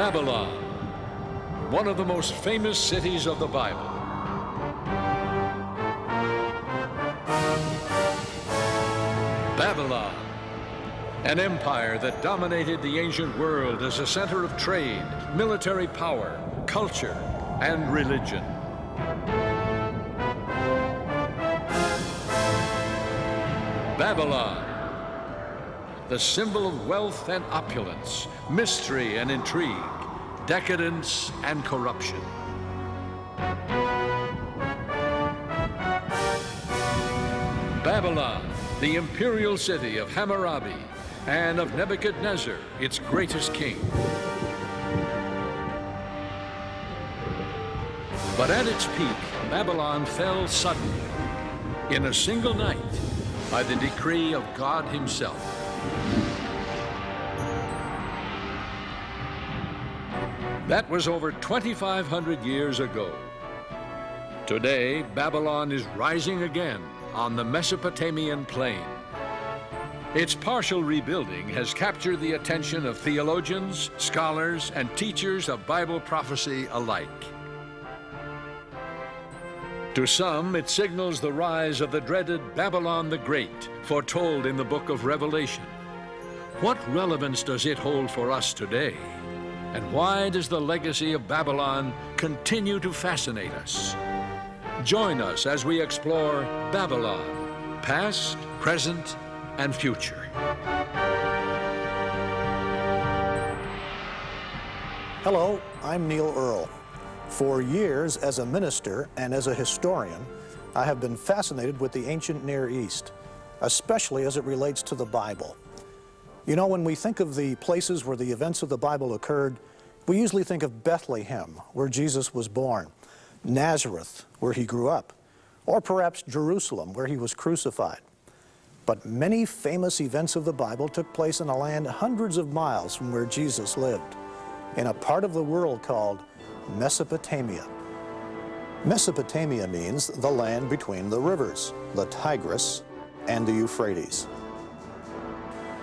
Babylon, one of the most famous cities of the Bible. Babylon, an empire that dominated the ancient world as a center of trade, military power, culture, and religion. Babylon, the symbol of wealth and opulence, mystery and intrigue, decadence and corruption. Babylon, the imperial city of Hammurabi and of Nebuchadnezzar, its greatest king. But at its peak, Babylon fell suddenly, in a single night, by the decree of God himself. That was over 2,500 years ago. Today, Babylon is rising again on the Mesopotamian plain. Its partial rebuilding has captured the attention of theologians, scholars, and teachers of Bible prophecy alike. To some, it signals the rise of the dreaded Babylon the Great, foretold in the book of Revelation. What relevance does it hold for us today? And why does the legacy of Babylon continue to fascinate us? Join us as we explore Babylon, past, present, and future. Hello, I'm Neil Earl. For years, as a minister and as a historian, I have been fascinated with the ancient Near East, especially as it relates to the Bible. You know, when we think of the places where the events of the Bible occurred, we usually think of Bethlehem, where Jesus was born, Nazareth, where he grew up, or perhaps Jerusalem, where he was crucified. But many famous events of the Bible took place in a land hundreds of miles from where Jesus lived, in a part of the world called Mesopotamia. Mesopotamia means the land between the rivers, the Tigris and the Euphrates.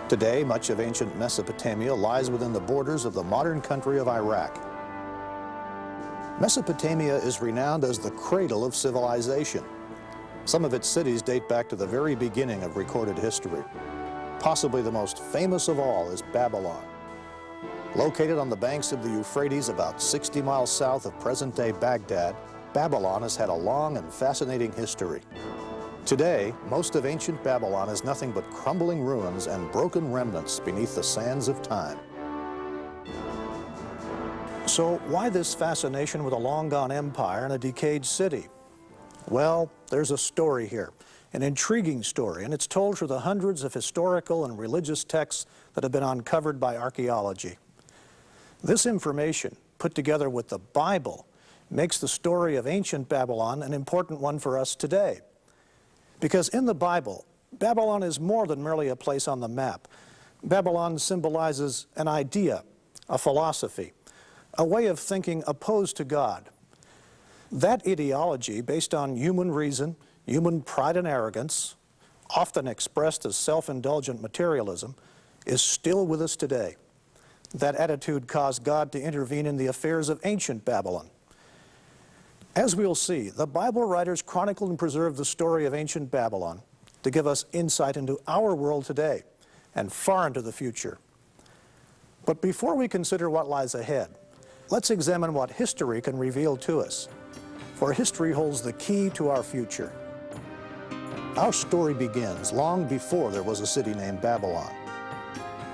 Today, much of ancient Mesopotamia lies within the borders of the modern country of Iraq. Mesopotamia is renowned as the cradle of civilization. Some of its cities date back to the very beginning of recorded history. Possibly the most famous of all is Babylon. Located on the banks of the Euphrates about 60 miles south of present-day Baghdad, Babylon has had a long and fascinating history. Today, most of ancient Babylon is nothing but crumbling ruins and broken remnants beneath the sands of time. So why this fascination with a long-gone empire and a decayed city? Well, there's a story here, an intriguing story, and it's told through the hundreds of historical and religious texts that have been uncovered by archaeology. This information, put together with the Bible, makes the story of ancient Babylon an important one for us today. Because in the Bible, Babylon is more than merely a place on the map. Babylon symbolizes an idea, a philosophy, a way of thinking opposed to God. That ideology, based on human reason, human pride and arrogance, often expressed as self-indulgent materialism, is still with us today. That attitude caused God to intervene in the affairs of ancient Babylon. As we'll see, the Bible writers chronicled and preserved the story of ancient Babylon to give us insight into our world today and far into the future. But before we consider what lies ahead, let's examine what history can reveal to us. For history holds the key to our future. Our story begins long before there was a city named Babylon.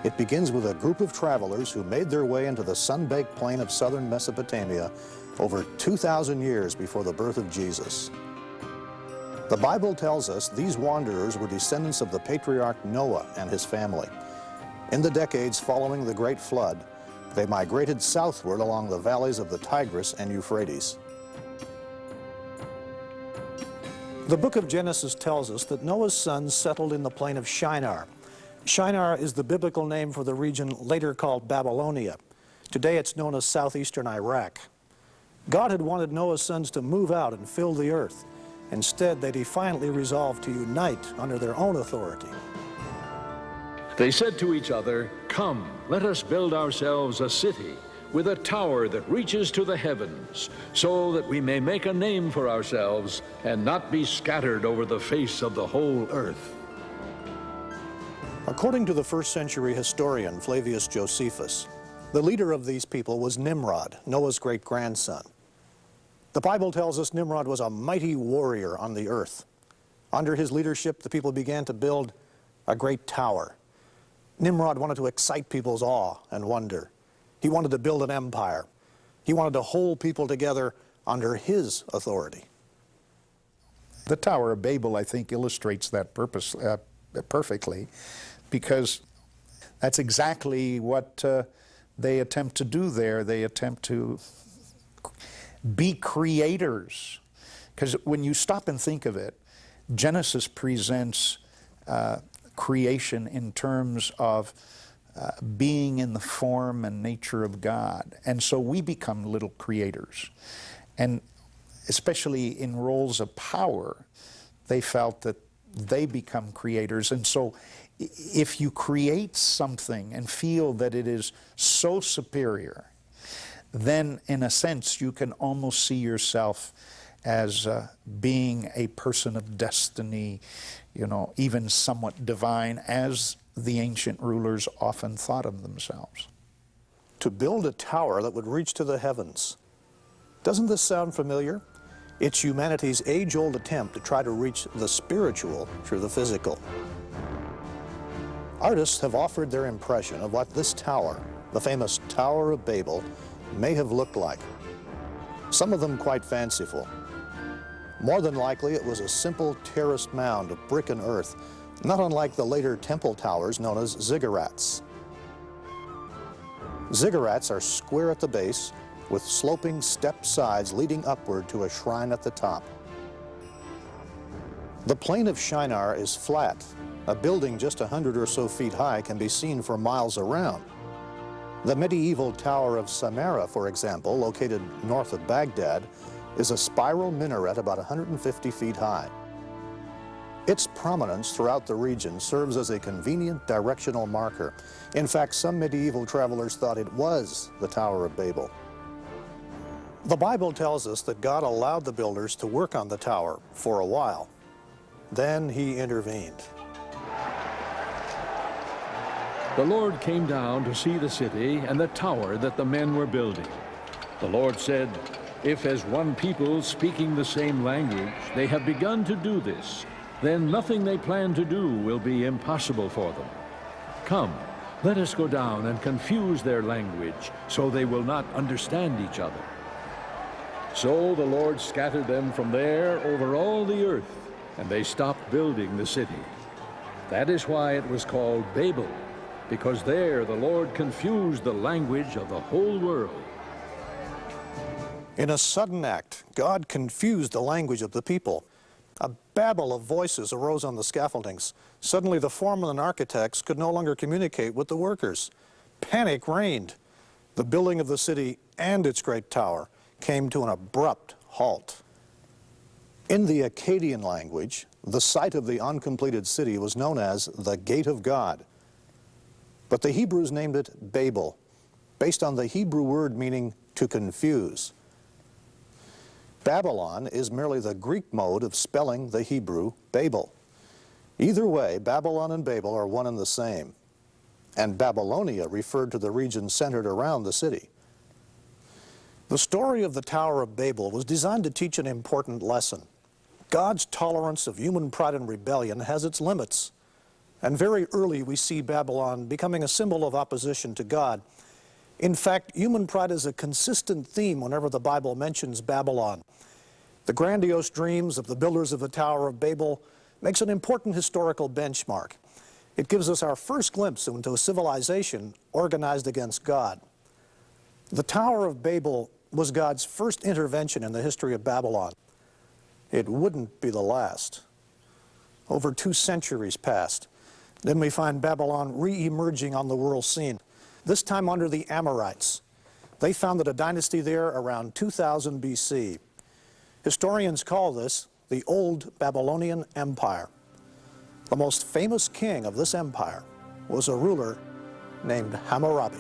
It begins with a group of travelers who made their way into the sun-baked plain of southern Mesopotamia over 2,000 years before the birth of Jesus. The Bible tells us these wanderers were descendants of the patriarch Noah and his family. In the decades following the Great Flood, they migrated southward along the valleys of the Tigris and Euphrates. The book of Genesis tells us that Noah's sons settled in the plain of Shinar. Shinar is the biblical name for the region later called Babylonia. Today it's known as southeastern Iraq. God had wanted Noah's sons to move out and fill the earth. Instead, they defiantly resolved to unite under their own authority. They said to each other, "Come, let us build ourselves a city with a tower that reaches to the heavens, so that we may make a name for ourselves and not be scattered over the face of the whole earth. According to the first century historian Flavius Josephus, the leader of these people was Nimrod, Noah's great-grandson. The Bible tells us Nimrod was a mighty warrior on the earth. Under his leadership, the people began to build a great tower. Nimrod wanted to excite people's awe and wonder. He wanted to build an empire. He wanted to hold people together under his authority. The Tower of Babel, I think, illustrates that purpose perfectly, because that's exactly what they attempt to do there. They attempt to be creators. Because when you stop and think of it, Genesis presents creation in terms of being in the form and nature of God. And so we become little creators. And especially in roles of power, they felt that they become creators. And so if you create something and feel that it is so superior, then in a sense you can almost see yourself as being a person of destiny, you know, even somewhat divine, as the ancient rulers often thought of themselves. To build a tower that would reach to the heavens. Doesn't this sound familiar? It's humanity's age-old attempt to try to reach the spiritual through the physical. Artists have offered their impression of what this tower, the famous Tower of Babel, may have looked like. Some of them quite fanciful. More than likely, it was a simple terraced mound of brick and earth, not unlike the later temple towers known as ziggurats. Ziggurats are square at the base, with sloping step sides leading upward to a shrine at the top. The plain of Shinar is flat. A building just 100 or so feet high can be seen for miles around. The medieval Tower of Samarra, for example, located north of Baghdad, is a spiral minaret about 150 feet high. Its prominence throughout the region serves as a convenient directional marker. In fact, some medieval travelers thought it was the Tower of Babel. The Bible tells us that God allowed the builders to work on the tower for a while. Then he intervened. The Lord came down to see the city and the tower that the men were building. The Lord said, "If as one people speaking the same language they have begun to do this, then nothing they plan to do will be impossible for them. Come, let us go down and confuse their language, so they will not understand each other." So the Lord scattered them from there over all the earth, and they stopped building the city. That is why it was called Babel, because there the Lord confused the language of the whole world. In a sudden act, God confused the language of the people. A babel of voices arose on the scaffoldings. Suddenly the foremen and architects could no longer communicate with the workers. Panic reigned. The building of the city and its great tower came to an abrupt halt. In the Akkadian language, the site of the uncompleted city was known as the Gate of God. But the Hebrews named it Babel, based on the Hebrew word meaning to confuse. Babylon is merely the Greek mode of spelling the Hebrew Babel. Either way, Babylon and Babel are one and the same. And Babylonia referred to the region centered around the city. The story of the Tower of Babel was designed to teach an important lesson. God's tolerance of human pride and rebellion has its limits. And very early we see Babylon becoming a symbol of opposition to God. In fact, human pride is a consistent theme whenever the Bible mentions Babylon. The grandiose dreams of the builders of the Tower of Babel makes an important historical benchmark. It gives us our first glimpse into a civilization organized against God. The Tower of Babel was God's first intervention in the history of Babylon. It wouldn't be the last. Over 2 centuries passed. Then we find Babylon re-emerging on the world scene, this time under the Amorites. They founded a dynasty there around 2000 BC. Historians call this the Old Babylonian Empire. The most famous king of this empire was a ruler named Hammurabi.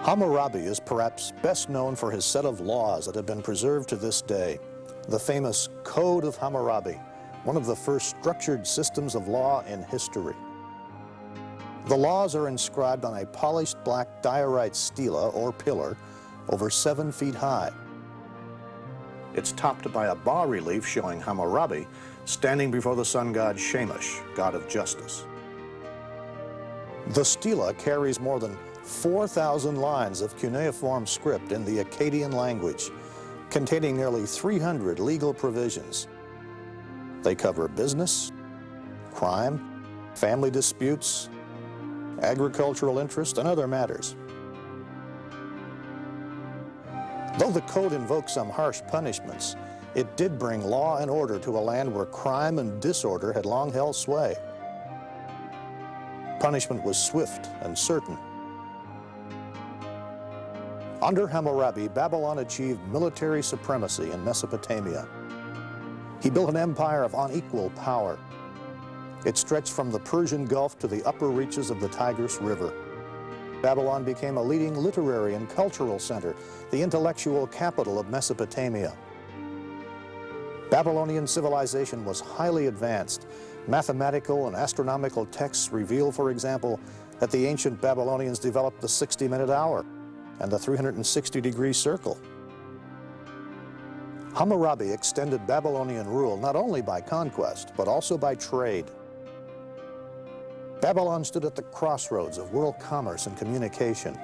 Hammurabi is perhaps best known for his set of laws that have been preserved to this day. The famous Code of Hammurabi, one of the first structured systems of law in history. The laws are inscribed on a polished black diorite stela or pillar over 7 feet high. It's topped by a bas-relief showing Hammurabi standing before the sun god Shamash, god of justice. The stela carries more than 4,000 lines of cuneiform script in the Akkadian language, containing nearly 300 legal provisions. They cover business, crime, family disputes, agricultural interest, and other matters. Though the code invoked some harsh punishments, it did bring law and order to a land where crime and disorder had long held sway. Punishment was swift and certain. Under Hammurabi, Babylon achieved military supremacy in Mesopotamia. He built an empire of unequal power. It stretched from the Persian Gulf to the upper reaches of the Tigris River. Babylon became a leading literary and cultural center, the intellectual capital of Mesopotamia. Babylonian civilization was highly advanced. Mathematical and astronomical texts reveal, for example, that the ancient Babylonians developed the 60-minute hour and the 360-degree circle. Hammurabi extended Babylonian rule not only by conquest, but also by trade. Babylon stood at the crossroads of world commerce and communication.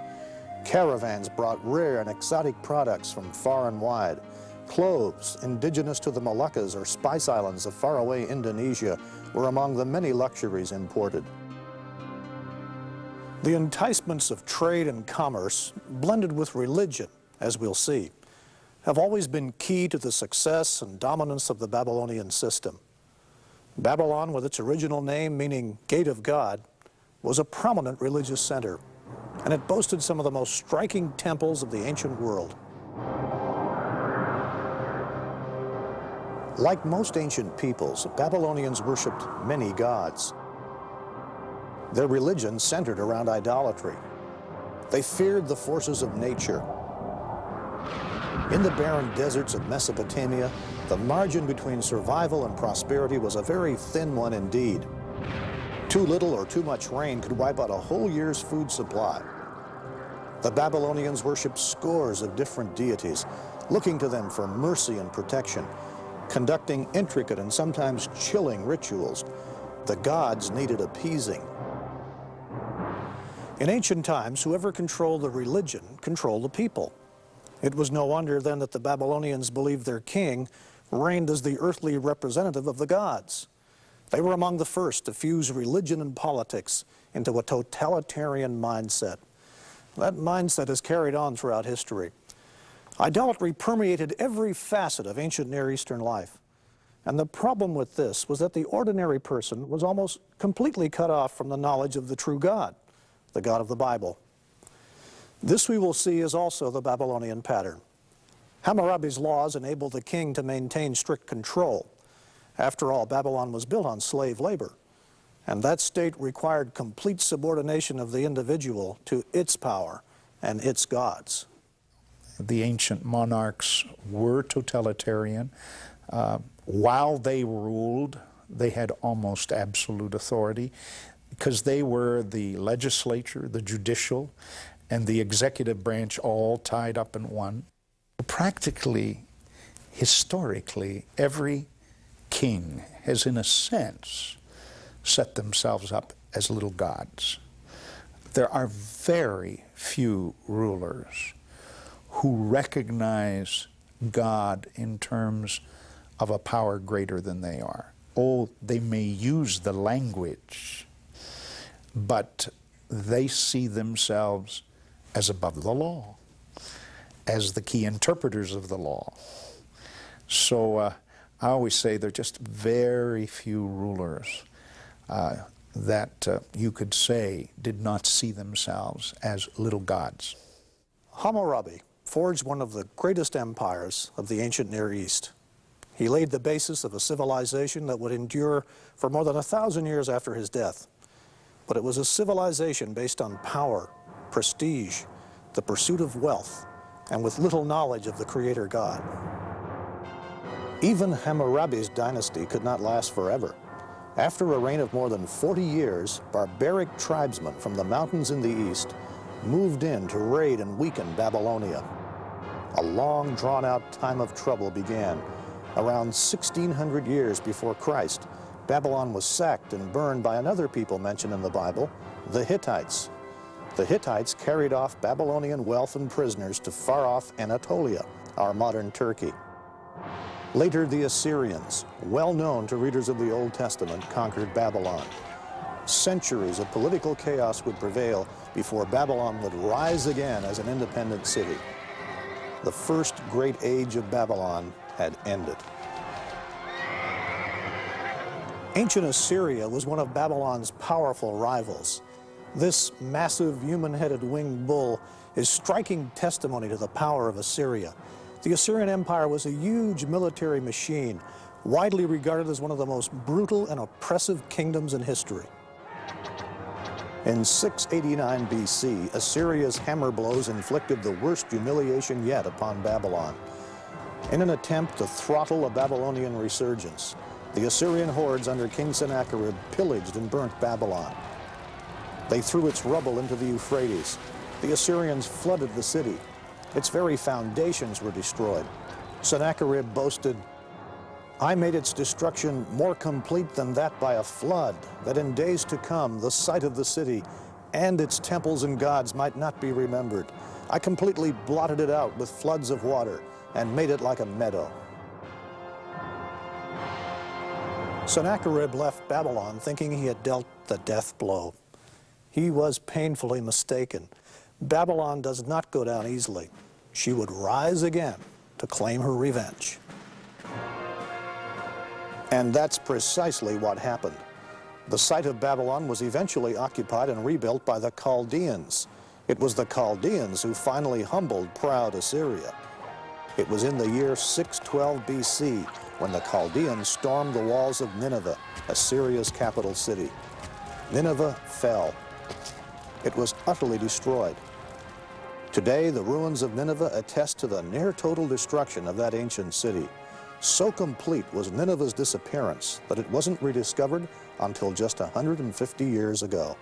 Caravans brought rare and exotic products from far and wide. Cloves, indigenous to the Moluccas or Spice Islands of faraway Indonesia, were among the many luxuries imported. The enticements of trade and commerce, blended with religion, as we'll see, have always been key to the success and dominance of the Babylonian system. Babylon, with its original name meaning Gate of God, was a prominent religious center, and it boasted some of the most striking temples of the ancient world. Like most ancient peoples, Babylonians worshipped many gods. Their religion centered around idolatry. They feared the forces of nature. In the barren deserts of Mesopotamia, the margin between survival and prosperity was a very thin one indeed. Too little or too much rain could wipe out a whole year's food supply. The Babylonians worshipped scores of different deities, looking to them for mercy and protection, conducting intricate and sometimes chilling rituals. The gods needed appeasing. In ancient times, whoever controlled the religion controlled the people. It was no wonder then that the Babylonians believed their king reigned as the earthly representative of the gods. They were among the first to fuse religion and politics into a totalitarian mindset. That mindset is carried on throughout history. Idolatry permeated every facet of ancient Near Eastern life. And the problem with this was that the ordinary person was almost completely cut off from the knowledge of the true God, the God of the Bible. This, we will see, is also the Babylonian pattern. Hammurabi's laws enabled the king to maintain strict control. After all, Babylon was built on slave labor, and that state required complete subordination of the individual to its power and its gods. The ancient monarchs were totalitarian. While they ruled, they had almost absolute authority because they were the legislature, the judicial, and the executive branch all tied up in one. Practically, historically, every king has, in a sense, set themselves up as little gods. There are very few rulers who recognize God in terms of a power greater than they are. Oh, they may use the language, but they see themselves as above the law, as the key interpreters of the law. So I always say there are just very few rulers that you could say did not see themselves as little gods. Hammurabi forged one of the greatest empires of the ancient Near East. He laid the basis of a civilization that would endure for more than 1,000 years after his death. But it was a civilization based on power, prestige, the pursuit of wealth, and with little knowledge of the Creator God. Even Hammurabi's dynasty could not last forever. After a reign of more than 40 years, barbaric tribesmen from the mountains in the east moved in to raid and weaken Babylonia. A long, drawn-out time of trouble began. Around 1600 years before Christ, Babylon was sacked and burned by another people mentioned in the Bible, the Hittites. The Hittites carried off Babylonian wealth and prisoners to far-off Anatolia, our modern Turkey. Later, the Assyrians, well known to readers of the Old Testament, conquered Babylon. Centuries of political chaos would prevail before Babylon would rise again as an independent city. The first great age of Babylon had ended. Ancient Assyria was one of Babylon's powerful rivals. This massive human-headed winged bull is striking testimony to the power of Assyria. The Assyrian Empire was a huge military machine, widely regarded as one of the most brutal and oppressive kingdoms in history. In 689 BC, Assyria's hammer blows inflicted the worst humiliation yet upon Babylon. In an attempt to throttle a Babylonian resurgence, the Assyrian hordes under King Sennacherib pillaged and burnt Babylon. They threw its rubble into the Euphrates. The Assyrians flooded the city. Its very foundations were destroyed. Sennacherib boasted, "I made its destruction more complete than that by a flood, that in days to come the site of the city and its temples and gods might not be remembered. I completely blotted it out with floods of water and made it like a meadow." Sennacherib left Babylon thinking he had dealt the death blow. He was painfully mistaken. Babylon does not go down easily. She would rise again to claim her revenge. And that's precisely what happened. The site of Babylon was eventually occupied and rebuilt by the Chaldeans. It was the Chaldeans who finally humbled proud Assyria. It was in the year 612 BC when the Chaldeans stormed the walls of Nineveh, Assyria's capital city. Nineveh fell. It was utterly destroyed. Today, the ruins of Nineveh attest to the near-total destruction of that ancient city. So complete was Nineveh's disappearance that it wasn't rediscovered until just 150 years ago.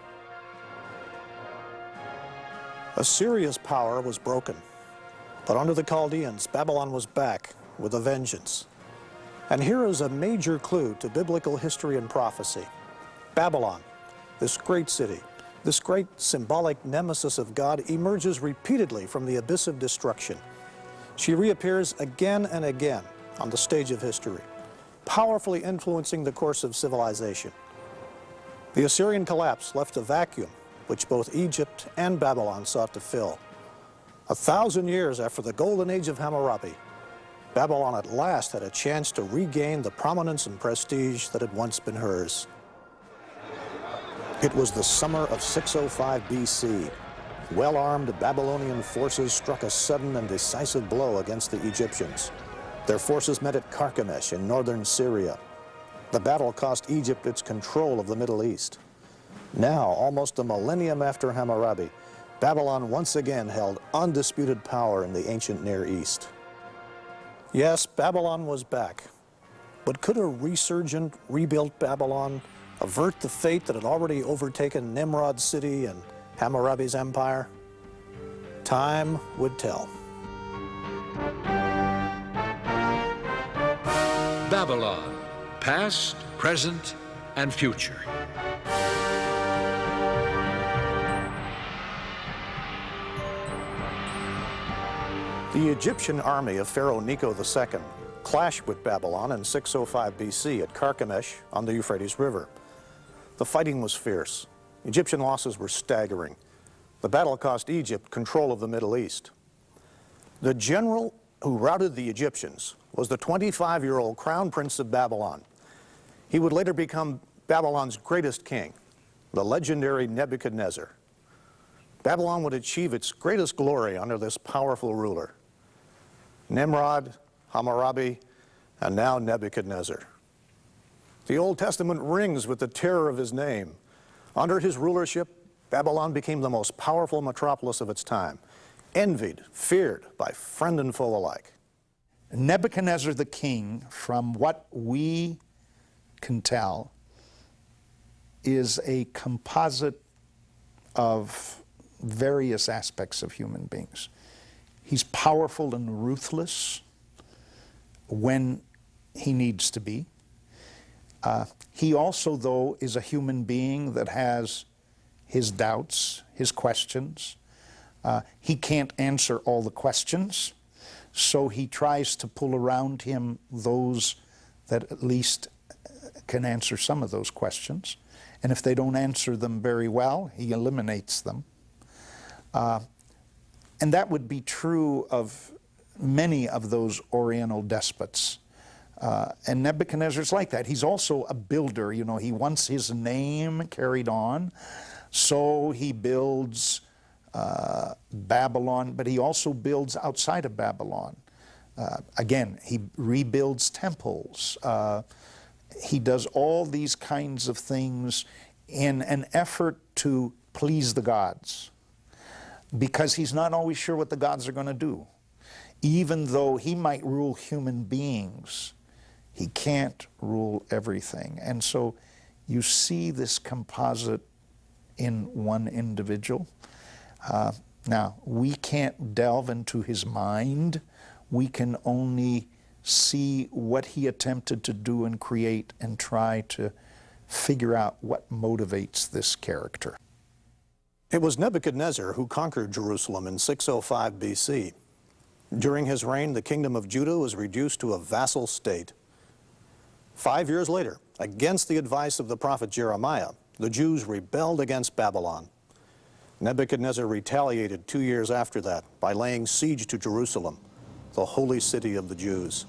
Assyria's power was broken, but under the Chaldeans, Babylon was back with a vengeance. And here is a major clue to biblical history and prophecy. Babylon, this great city, this great symbolic nemesis of God, emerges repeatedly from the abyss of destruction. She reappears again and again on the stage of history, powerfully influencing the course of civilization. The Assyrian collapse left a vacuum which both Egypt and Babylon sought to fill. 1,000 years after the golden age of Hammurabi, Babylon at last had a chance to regain the prominence and prestige that had once been hers. It was the summer of 605 BC. Well-armed Babylonian forces struck a sudden and decisive blow against the Egyptians. Their forces met at Carchemish in northern Syria. The battle cost Egypt its control of the Middle East. Now, almost a millennium after Hammurabi, Babylon once again held undisputed power in the ancient Near East. Yes, Babylon was back. But could a resurgent, rebuilt Babylon avert the fate that had already overtaken Nimrod's city and Hammurabi's empire? Time would tell. Babylon, past, present, and future. The Egyptian army of Pharaoh Necho II clashed with Babylon in 605 BC at Carchemish on the Euphrates River. The fighting was fierce. Egyptian losses were staggering. The battle cost Egypt control of the Middle East. The general who routed the Egyptians was the 25-year-old crown prince of Babylon. He would later become Babylon's greatest king, the legendary Nebuchadnezzar. Babylon would achieve its greatest glory under this powerful ruler. Nimrod, Hammurabi, and now Nebuchadnezzar. The Old Testament rings with the terror of his name. Under his rulership, Babylon became the most powerful metropolis of its time. envied, feared by friend and foe alike. Nebuchadnezzar the king, from what we can tell, is a composite of various aspects of human beings. He's powerful and ruthless when he needs to be. He also, though, is a human being that has his doubts, his questions. He can't answer all the questions, so he tries to pull around him those that at least can answer some of those questions. And if they don't answer them very well, he eliminates them. And that would be true of many of those Oriental despots. And Nebuchadnezzar's like that. He's also a builder. You know, he wants his name carried on, so he builds Babylon, but he also builds outside of Babylon. Again, he rebuilds temples. He does all these kinds of things in an effort to please the gods, because he's not always sure what the gods are going to do. Even though he might rule human beings, he can't rule everything. And so you see this composite in one individual. Now, we can't delve into his mind. We can only see what he attempted to do and create and try to figure out what motivates this character. It was Nebuchadnezzar who conquered Jerusalem in 605 BC. During his reign, the kingdom of Judah was reduced to a vassal state. 5 years later, against the advice of the prophet Jeremiah, the Jews rebelled against Babylon. Nebuchadnezzar retaliated 2 years after that by laying siege to Jerusalem, the holy city of the Jews.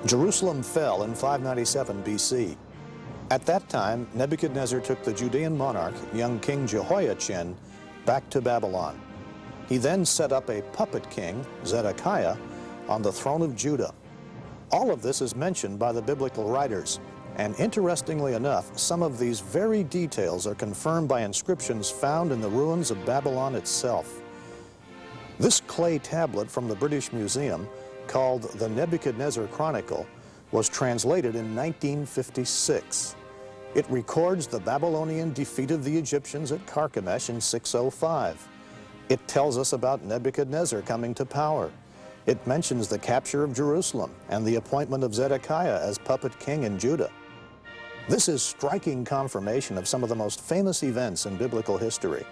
Jerusalem fell in 597 BC. At that time, Nebuchadnezzar took the Judean monarch, young King Jehoiachin, back to Babylon. He then set up a puppet king, Zedekiah, on the throne of Judah. All of this is mentioned by the biblical writers, and interestingly enough, some of these very details are confirmed by inscriptions found in the ruins of Babylon itself. This clay tablet from the British Museum, called the Nebuchadnezzar Chronicle, was translated in 1956. It records the Babylonian defeat of the Egyptians at Carchemish in 605. It tells us about Nebuchadnezzar coming to power. It mentions the capture of Jerusalem and the appointment of Zedekiah as puppet king in Judah. This is striking confirmation of some of the most famous events in biblical history.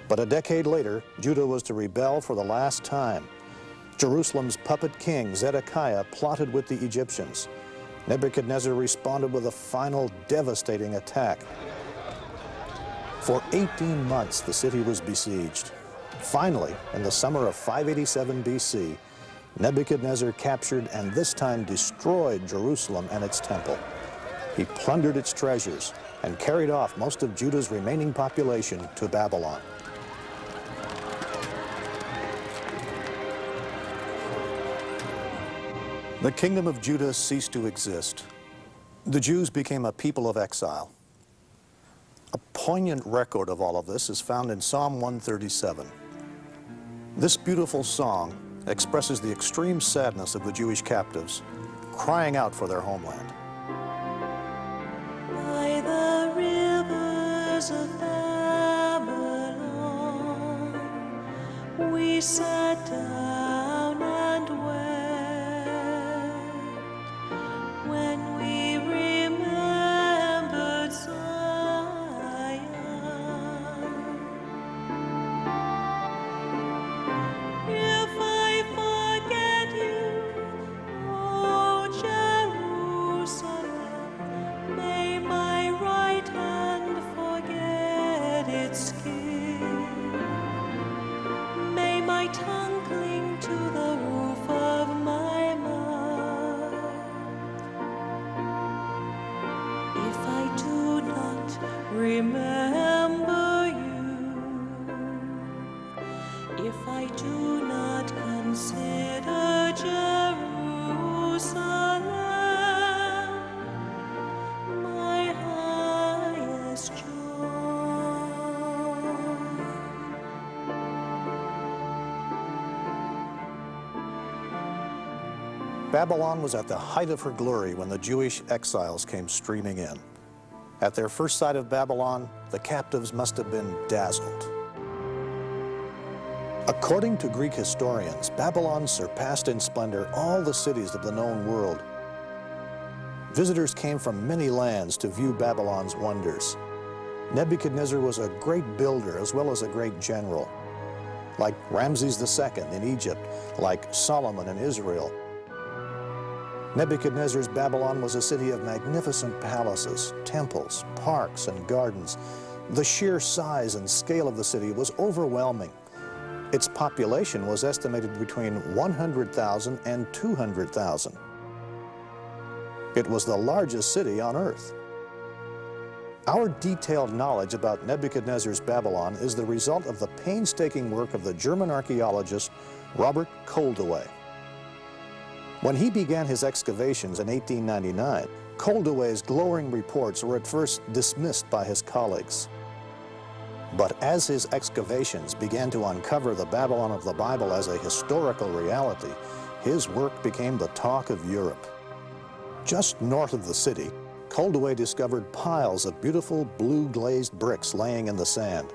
But a decade later, Judah was to rebel for the last time. Jerusalem's puppet king, Zedekiah, plotted with the Egyptians. Nebuchadnezzar responded with a final devastating attack. For 18 months, the city was besieged. Finally, in the summer of 587 BC, Nebuchadnezzar captured and this time destroyed Jerusalem and its temple. He plundered its treasures and carried off most of Judah's remaining population to Babylon. The kingdom of Judah ceased to exist. The Jews became a people of exile. A poignant record of all of this is found in Psalm 137. This beautiful song expresses the extreme sadness of the Jewish captives, crying out for their homeland. By the rivers of Babylon, we sat down and wept when we remembered Zion. If I forget you, O Jerusalem, may my right hand forget its king. May my tongue cling to Babylon was at the height of her glory when the Jewish exiles came streaming in. At their first sight of Babylon, the captives must have been dazzled. According to Greek historians, Babylon surpassed in splendor all the cities of the known world. Visitors came from many lands to view Babylon's wonders. Nebuchadnezzar was a great builder as well as a great general, like Ramses II in Egypt, like Solomon in Israel. Nebuchadnezzar's Babylon was a city of magnificent palaces, temples, parks, and gardens. The sheer size and scale of the city was overwhelming. Its population was estimated between 100,000 and 200,000. It was the largest city on earth. Our detailed knowledge about Nebuchadnezzar's Babylon is the result of the painstaking work of the German archaeologist Robert Koldewey. When he began his excavations in 1899, Koldewey's glowing reports were at first dismissed by his colleagues. But as his excavations began to uncover the Babylon of the Bible as a historical reality, his work became the talk of Europe. Just north of the city, Koldewey discovered piles of beautiful blue glazed bricks laying in the sand.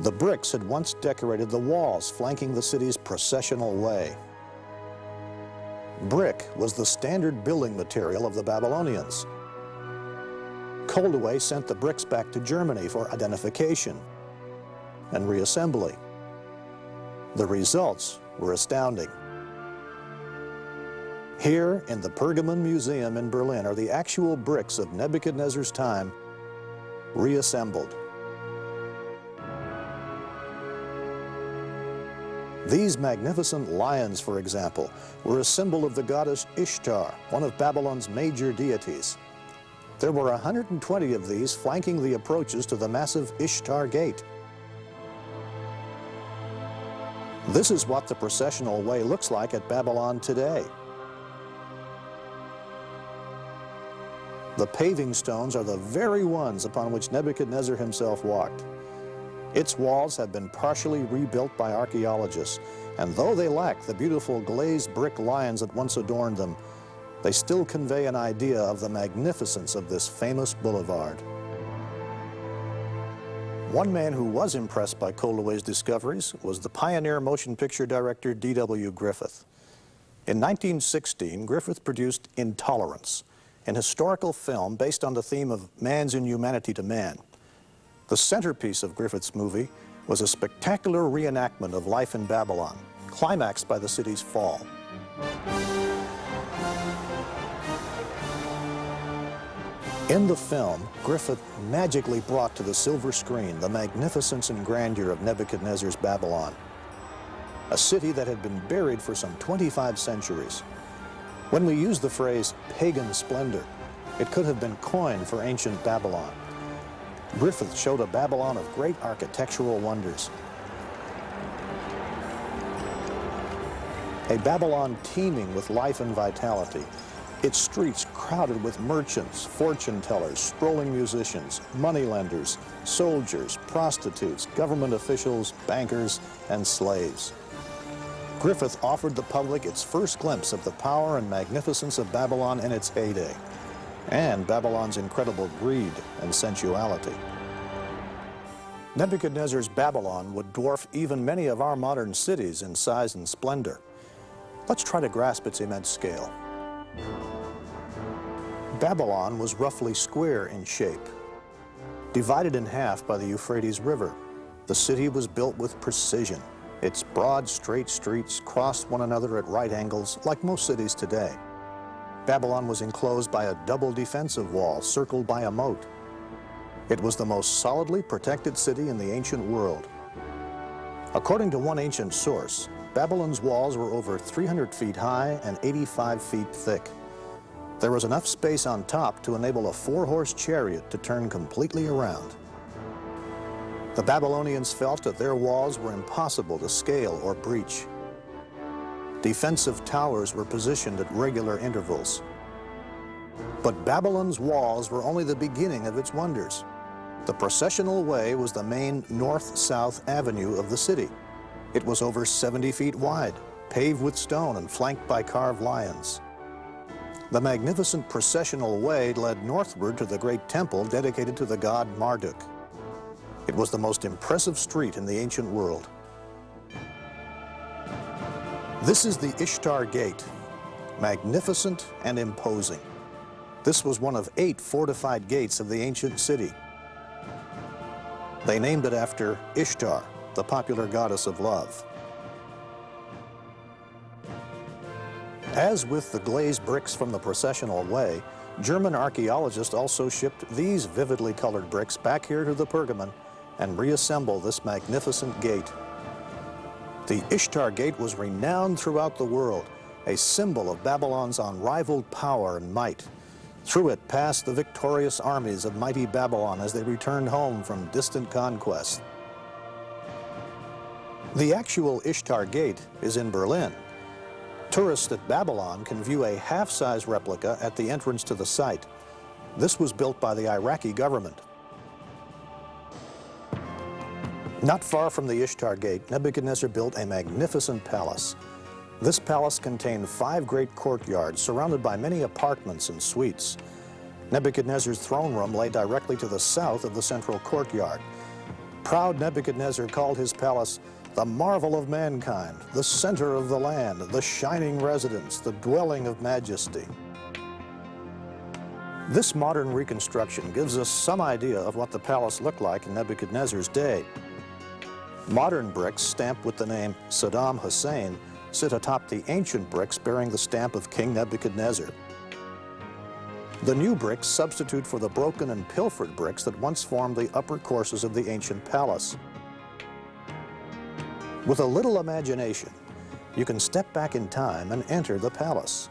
The bricks had once decorated the walls flanking the city's processional way. Brick was the standard building material of the Babylonians. Koldewey sent the bricks back to Germany for identification and reassembly. The results were astounding. Here in the Pergamon Museum in Berlin are the actual bricks of Nebuchadnezzar's time reassembled. These magnificent lions, for example, were a symbol of the goddess Ishtar, one of Babylon's major deities. There were 120 of these flanking the approaches to the massive Ishtar Gate. This is what the processional way looks like at Babylon today. The paving stones are the very ones upon which Nebuchadnezzar himself walked. Its walls have been partially rebuilt by archaeologists, and though they lack the beautiful glazed brick lions that once adorned them, they still convey an idea of the magnificence of this famous boulevard. One man who was impressed by Koldewey's discoveries was the pioneer motion picture director D.W. Griffith. In 1916, Griffith produced Intolerance, an historical film based on the theme of man's inhumanity to man. The centerpiece of Griffith's movie was a spectacular reenactment of life in Babylon, climaxed by the city's fall. In the film, Griffith magically brought to the silver screen the magnificence and grandeur of Nebuchadnezzar's Babylon, a city that had been buried for some 25 centuries. When we use the phrase pagan splendor, it could have been coined for ancient Babylon. Griffith showed a Babylon of great architectural wonders. A Babylon teeming with life and vitality, its streets crowded with merchants, fortune tellers, strolling musicians, moneylenders, soldiers, prostitutes, government officials, bankers, and slaves. Griffith offered the public its first glimpse of the power and magnificence of Babylon in its heyday, and Babylon's incredible greed and sensuality. Nebuchadnezzar's Babylon would dwarf even many of our modern cities in size and splendor. Let's try to grasp its immense scale. Babylon was roughly square in shape. Divided in half by the Euphrates River, the city was built with precision. Its broad, straight streets crossed one another at right angles, like most cities today. Babylon was enclosed by a double defensive wall circled by a moat. It was the most solidly protected city in the ancient world. According to one ancient source, Babylon's walls were over 300 feet high and 85 feet thick. There was enough space on top to enable a 4-horse chariot to turn completely around. The Babylonians felt that their walls were impossible to scale or breach. Defensive towers were positioned at regular intervals. But Babylon's walls were only the beginning of its wonders. The processional way was the main north-south avenue of the city. It was over 70 feet wide, paved with stone and flanked by carved lions. The magnificent processional way led northward to the great temple dedicated to the god Marduk. It was the most impressive street in the ancient world. This is the Ishtar Gate, magnificent and imposing. This was one of 8 fortified gates of the ancient city. They named it after Ishtar, the popular goddess of love. As with the glazed bricks from the processional way, German archaeologists also shipped these vividly colored bricks back here to the Pergamon and reassembled this magnificent gate. The Ishtar Gate was renowned throughout the world, a symbol of Babylon's unrivaled power and might. Through it passed the victorious armies of mighty Babylon as they returned home from distant conquest. The actual Ishtar Gate is in Berlin. Tourists at Babylon can view a half-size replica at the entrance to the site. This was built by the Iraqi government. Not far from the Ishtar Gate, Nebuchadnezzar built a magnificent palace. This palace contained 5 great courtyards surrounded by many apartments and suites. Nebuchadnezzar's throne room lay directly to the south of the central courtyard. Proud Nebuchadnezzar called his palace the marvel of mankind, the center of the land, the shining residence, the dwelling of majesty. This modern reconstruction gives us some idea of what the palace looked like in Nebuchadnezzar's day. Modern bricks stamped with the name Saddam Hussein sit atop the ancient bricks bearing the stamp of King Nebuchadnezzar. The new bricks substitute for the broken and pilfered bricks that once formed the upper courses of the ancient palace. With a little imagination, you can step back in time and enter the palace.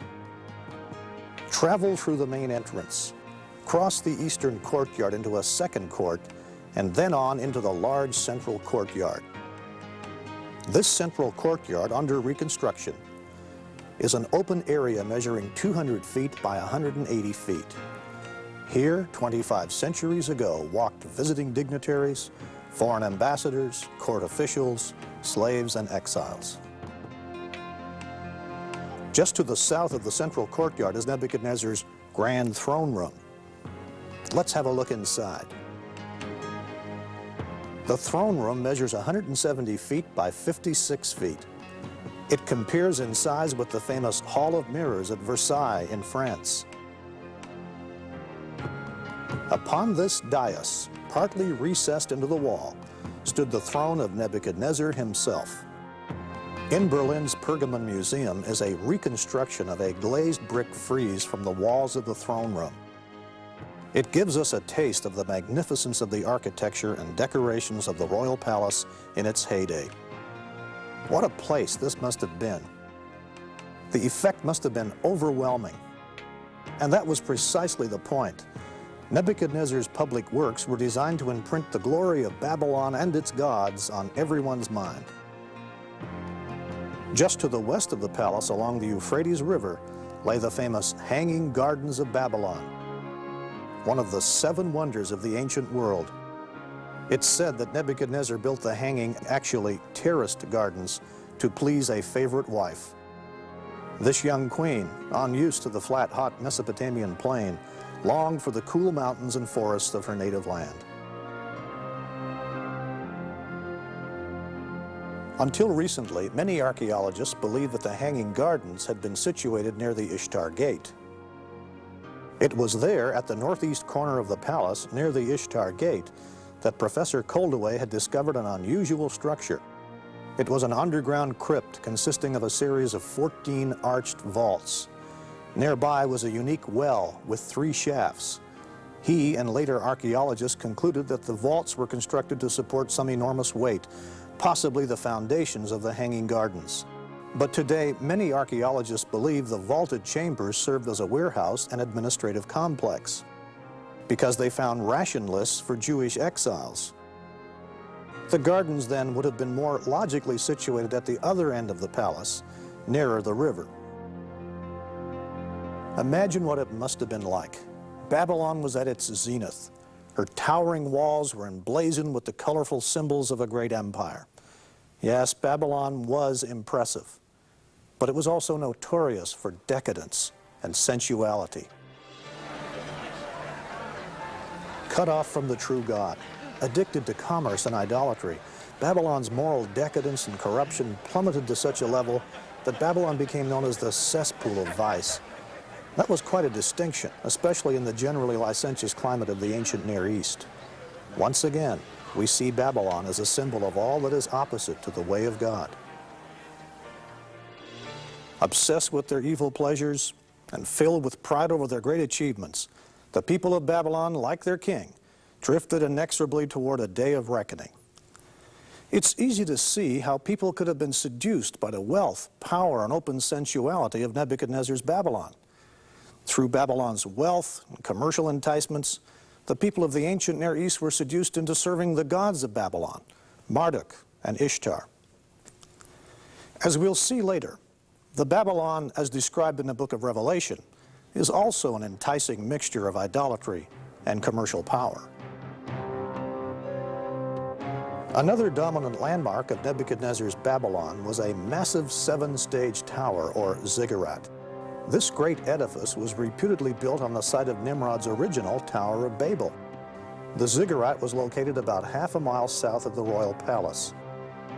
Travel through the main entrance, cross the eastern courtyard into a second court, and then on into the large central courtyard. This central courtyard, under reconstruction, is an open area measuring 200 feet by 180 feet. Here, 25 centuries ago, walked visiting dignitaries, foreign ambassadors, court officials, slaves, and exiles. Just to the south of the central courtyard is Nebuchadnezzar's grand throne room. Let's have a look inside. The throne room measures 170 feet by 56 feet. It compares in size with the famous Hall of Mirrors at Versailles in France. Upon this dais, partly recessed into the wall, stood the throne of Nebuchadnezzar himself. In Berlin's Pergamon Museum is a reconstruction of a glazed brick frieze from the walls of the throne room. It gives us a taste of the magnificence of the architecture and decorations of the royal palace in its heyday. What a place this must have been. The effect must have been overwhelming. And that was precisely the point. Nebuchadnezzar's public works were designed to imprint the glory of Babylon and its gods on everyone's mind. Just to the west of the palace along the Euphrates River lay the famous Hanging Gardens of Babylon, one of the 7 wonders of the ancient world. It's said that Nebuchadnezzar built the hanging, actually terraced gardens to please a favorite wife. This young queen, unused to the flat, hot Mesopotamian plain, longed for the cool mountains and forests of her native land. Until recently, many archaeologists believed that the Hanging Gardens had been situated near the Ishtar Gate. It was there, at the northeast corner of the palace, near the Ishtar Gate, that Professor Koldewey had discovered an unusual structure. It was an underground crypt consisting of a series of 14 arched vaults. Nearby was a unique well with 3 shafts. He and later archaeologists concluded that the vaults were constructed to support some enormous weight, possibly the foundations of the Hanging Gardens. But today, many archaeologists believe the vaulted chambers served as a warehouse and administrative complex, because they found ration lists for Jewish exiles. The gardens then would have been more logically situated at the other end of the palace, nearer the river. Imagine what it must have been like. Babylon was at its zenith. Her towering walls were emblazoned with the colorful symbols of a great empire. Yes, Babylon was impressive, but it was also notorious for decadence, and sensuality. Cut off from the true God, addicted to commerce and idolatry, Babylon's moral decadence and corruption plummeted to such a level that Babylon became known as the cesspool of vice. That was quite a distinction, especially in the generally licentious climate of the ancient Near East. Once again, we see Babylon as a symbol of all that is opposite to the way of God. Obsessed with their evil pleasures and filled with pride over their great achievements, the people of Babylon, like their king, drifted inexorably toward a day of reckoning. It's easy to see how people could have been seduced by the wealth, power, and open sensuality of Nebuchadnezzar's Babylon. Through Babylon's wealth and commercial enticements, the people of the ancient Near East were seduced into serving the gods of Babylon, Marduk and Ishtar. As we'll see later, the Babylon, as described in the book of Revelation, is also an enticing mixture of idolatry and commercial power. Another dominant landmark of Nebuchadnezzar's Babylon was a massive seven-stage tower, or ziggurat. This great edifice was reputedly built on the site of Nimrod's original Tower of Babel. The ziggurat was located about half a mile south of the royal palace.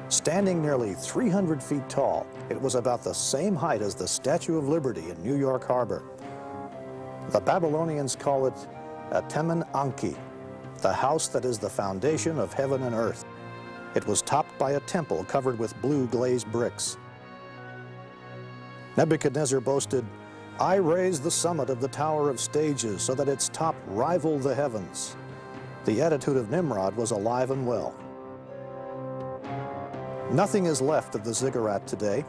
Standing nearly 300 feet tall, it was about the same height as the Statue of Liberty in New York Harbor. The Babylonians call it Atemen Anki, the house that is the foundation of heaven and earth. It was topped by a temple covered with blue glazed bricks. Nebuchadnezzar boasted, "I raised the summit of the Tower of Stages so that its top rivaled the heavens." The attitude of Nimrod was alive and well. Nothing is left of the ziggurat today.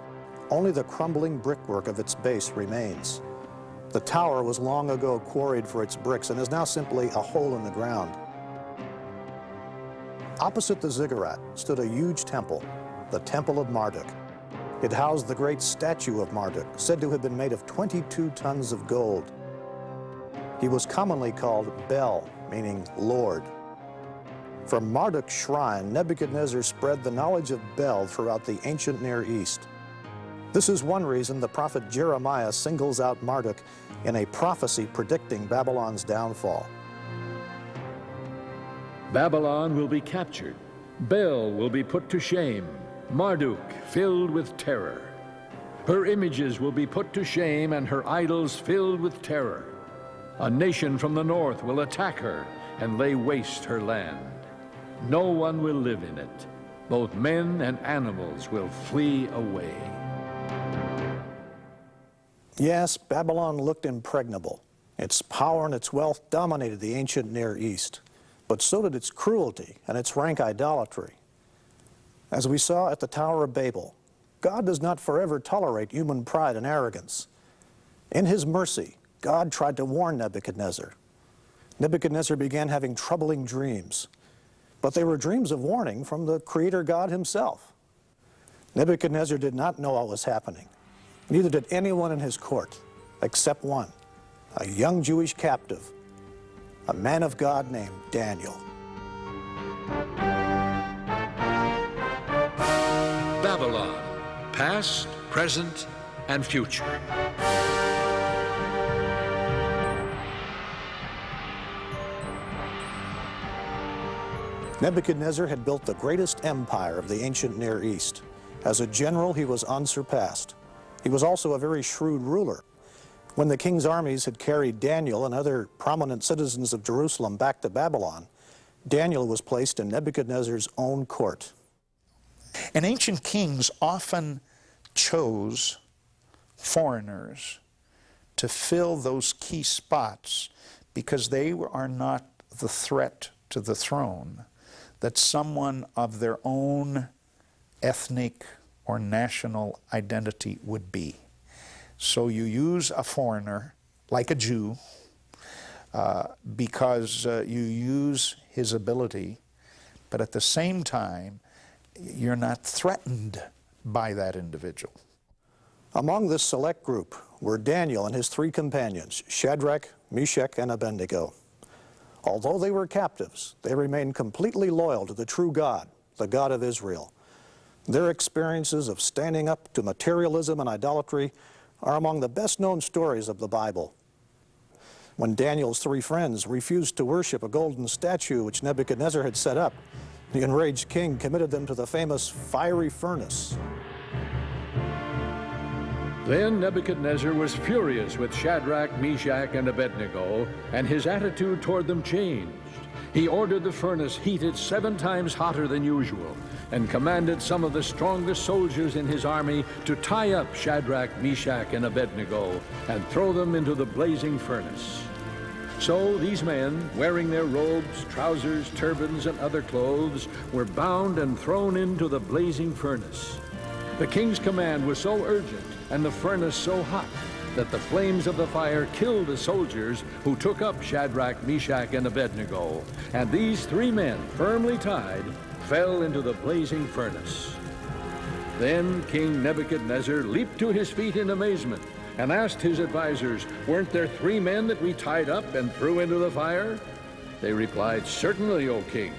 Only the crumbling brickwork of its base remains. The tower was long ago quarried for its bricks and is now simply a hole in the ground. Opposite the ziggurat stood a huge temple, the Temple of Marduk. It housed the great statue of Marduk, said to have been made of 22 tons of gold. He was commonly called Bel, meaning Lord. From Marduk's shrine, Nebuchadnezzar spread the knowledge of Bel throughout the ancient Near East. This is one reason the prophet Jeremiah singles out Marduk in a prophecy predicting Babylon's downfall. Babylon will be captured. Bel will be put to shame. Marduk filled with terror. Her images will be put to shame and her idols filled with terror. A nation from the north will attack her and lay waste her land. No one will live in it. Both men and animals will flee away. Yes, Babylon looked impregnable. Its power and its wealth dominated the ancient Near East, but so did its cruelty and its rank idolatry. As we saw at the Tower of Babel, God does not forever tolerate human pride and arrogance. In his mercy, God tried to warn Nebuchadnezzar. Nebuchadnezzar began having troubling dreams, but they were dreams of warning from the Creator God himself. Nebuchadnezzar did not know what was happening. Neither did anyone in his court, except one, a young Jewish captive, a man of God named Daniel. Babylon, past, present, and future. Nebuchadnezzar had built the greatest empire of the ancient Near East. As a general, he was unsurpassed. He was also a very shrewd ruler. When the king's armies had carried Daniel and other prominent citizens of Jerusalem back to Babylon, Daniel was placed in Nebuchadnezzar's own court. And ancient kings often chose foreigners to fill those key spots because they are not the threat to the throne that someone of their own ethnic or national identity would be. So you use a foreigner, like a Jew, because you use his ability, but at the same time, you're not threatened by that individual. Among this select group were Daniel and his three companions, Shadrach, Meshach, and Abednego. Although they were captives, they remained completely loyal to the true God, the God of Israel. Their experiences of standing up to materialism and idolatry are among the best-known stories of the Bible. When Daniel's three friends refused to worship a golden statue which Nebuchadnezzar had set up, the enraged king committed them to the famous fiery furnace. Then Nebuchadnezzar was furious with Shadrach, Meshach, and Abednego, and his attitude toward them changed. He ordered the furnace heated 7 times hotter than usual, and commanded some of the strongest soldiers in his army to tie up Shadrach, Meshach, and Abednego and throw them into the blazing furnace. So these men, wearing their robes, trousers, turbans, and other clothes, were bound and thrown into the blazing furnace. The king's command was so urgent and the furnace so hot that the flames of the fire killed the soldiers who took up Shadrach, Meshach, and Abednego. And these 3 men, firmly tied, fell into the blazing furnace. Then King Nebuchadnezzar leaped to his feet in amazement and asked his advisors, "Weren't there 3 men that we tied up and threw into the fire?" They replied, "Certainly, O king."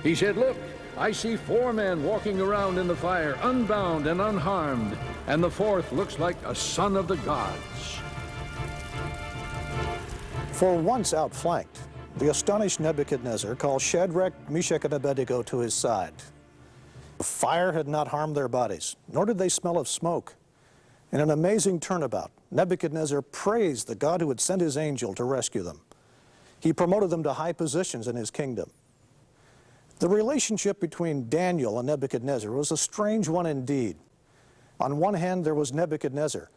He said, "Look, I see 4 men walking around in the fire, unbound and unharmed, and the 4th looks like a son of the gods." For once outflanked, the astonished Nebuchadnezzar called Shadrach, Meshach, and Abednego to his side. The fire had not harmed their bodies, nor did they smell of smoke. In an amazing turnabout, Nebuchadnezzar praised the God who had sent his angel to rescue them. He promoted them to high positions in his kingdom. The relationship between Daniel and Nebuchadnezzar was a strange one indeed. On one hand, there was Nebuchadnezzar,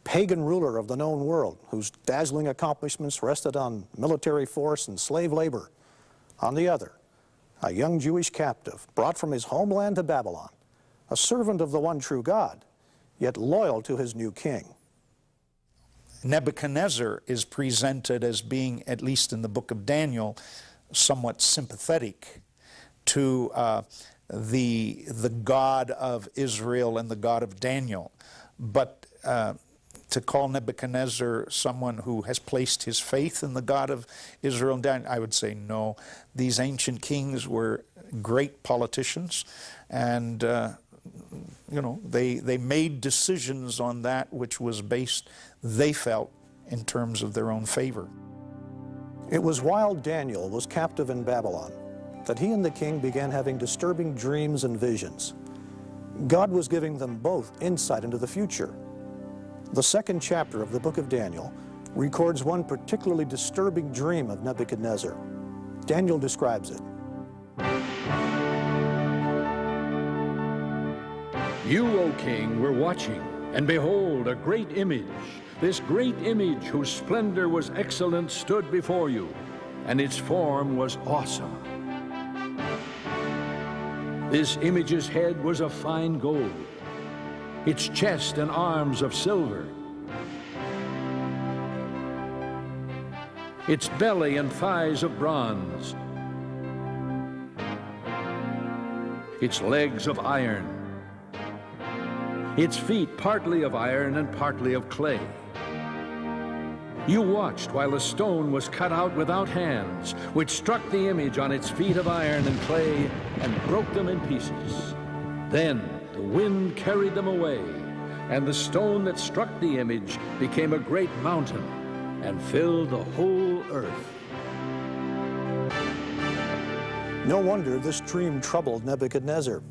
pagan ruler of the known world, whose dazzling accomplishments rested on military force and slave labor. On the other, a young Jewish captive brought from his homeland to Babylon, a servant of the one true God, yet loyal to his new king. Nebuchadnezzar is presented as being, at least in the book of Daniel, somewhat sympathetic to the God of Israel and the God of Daniel. But to call Nebuchadnezzar someone who has placed his faith in the God of Israel and Daniel, I would say no. These ancient kings were great politicians, and they made decisions on that which was based, they felt, in terms of their own favor. It was while Daniel was captive in Babylon that he and the king began having disturbing dreams and visions. God was giving them both insight into the future. The 2nd chapter of the book of Daniel records one particularly disturbing dream of Nebuchadnezzar. Daniel describes it. "You, O king, were watching, and behold, a great image. This great image, whose splendor was excellent, stood before you, and its form was awesome. This image's head was of fine gold, its chest and arms of silver, its belly and thighs of bronze, its legs of iron, its feet partly of iron and partly of clay. You watched while a stone was cut out without hands, which struck the image on its feet of iron and clay and broke them in pieces. Then the wind carried them away, and the stone that struck the image became a great mountain and filled the whole earth." No wonder this dream troubled Nebuchadnezzar.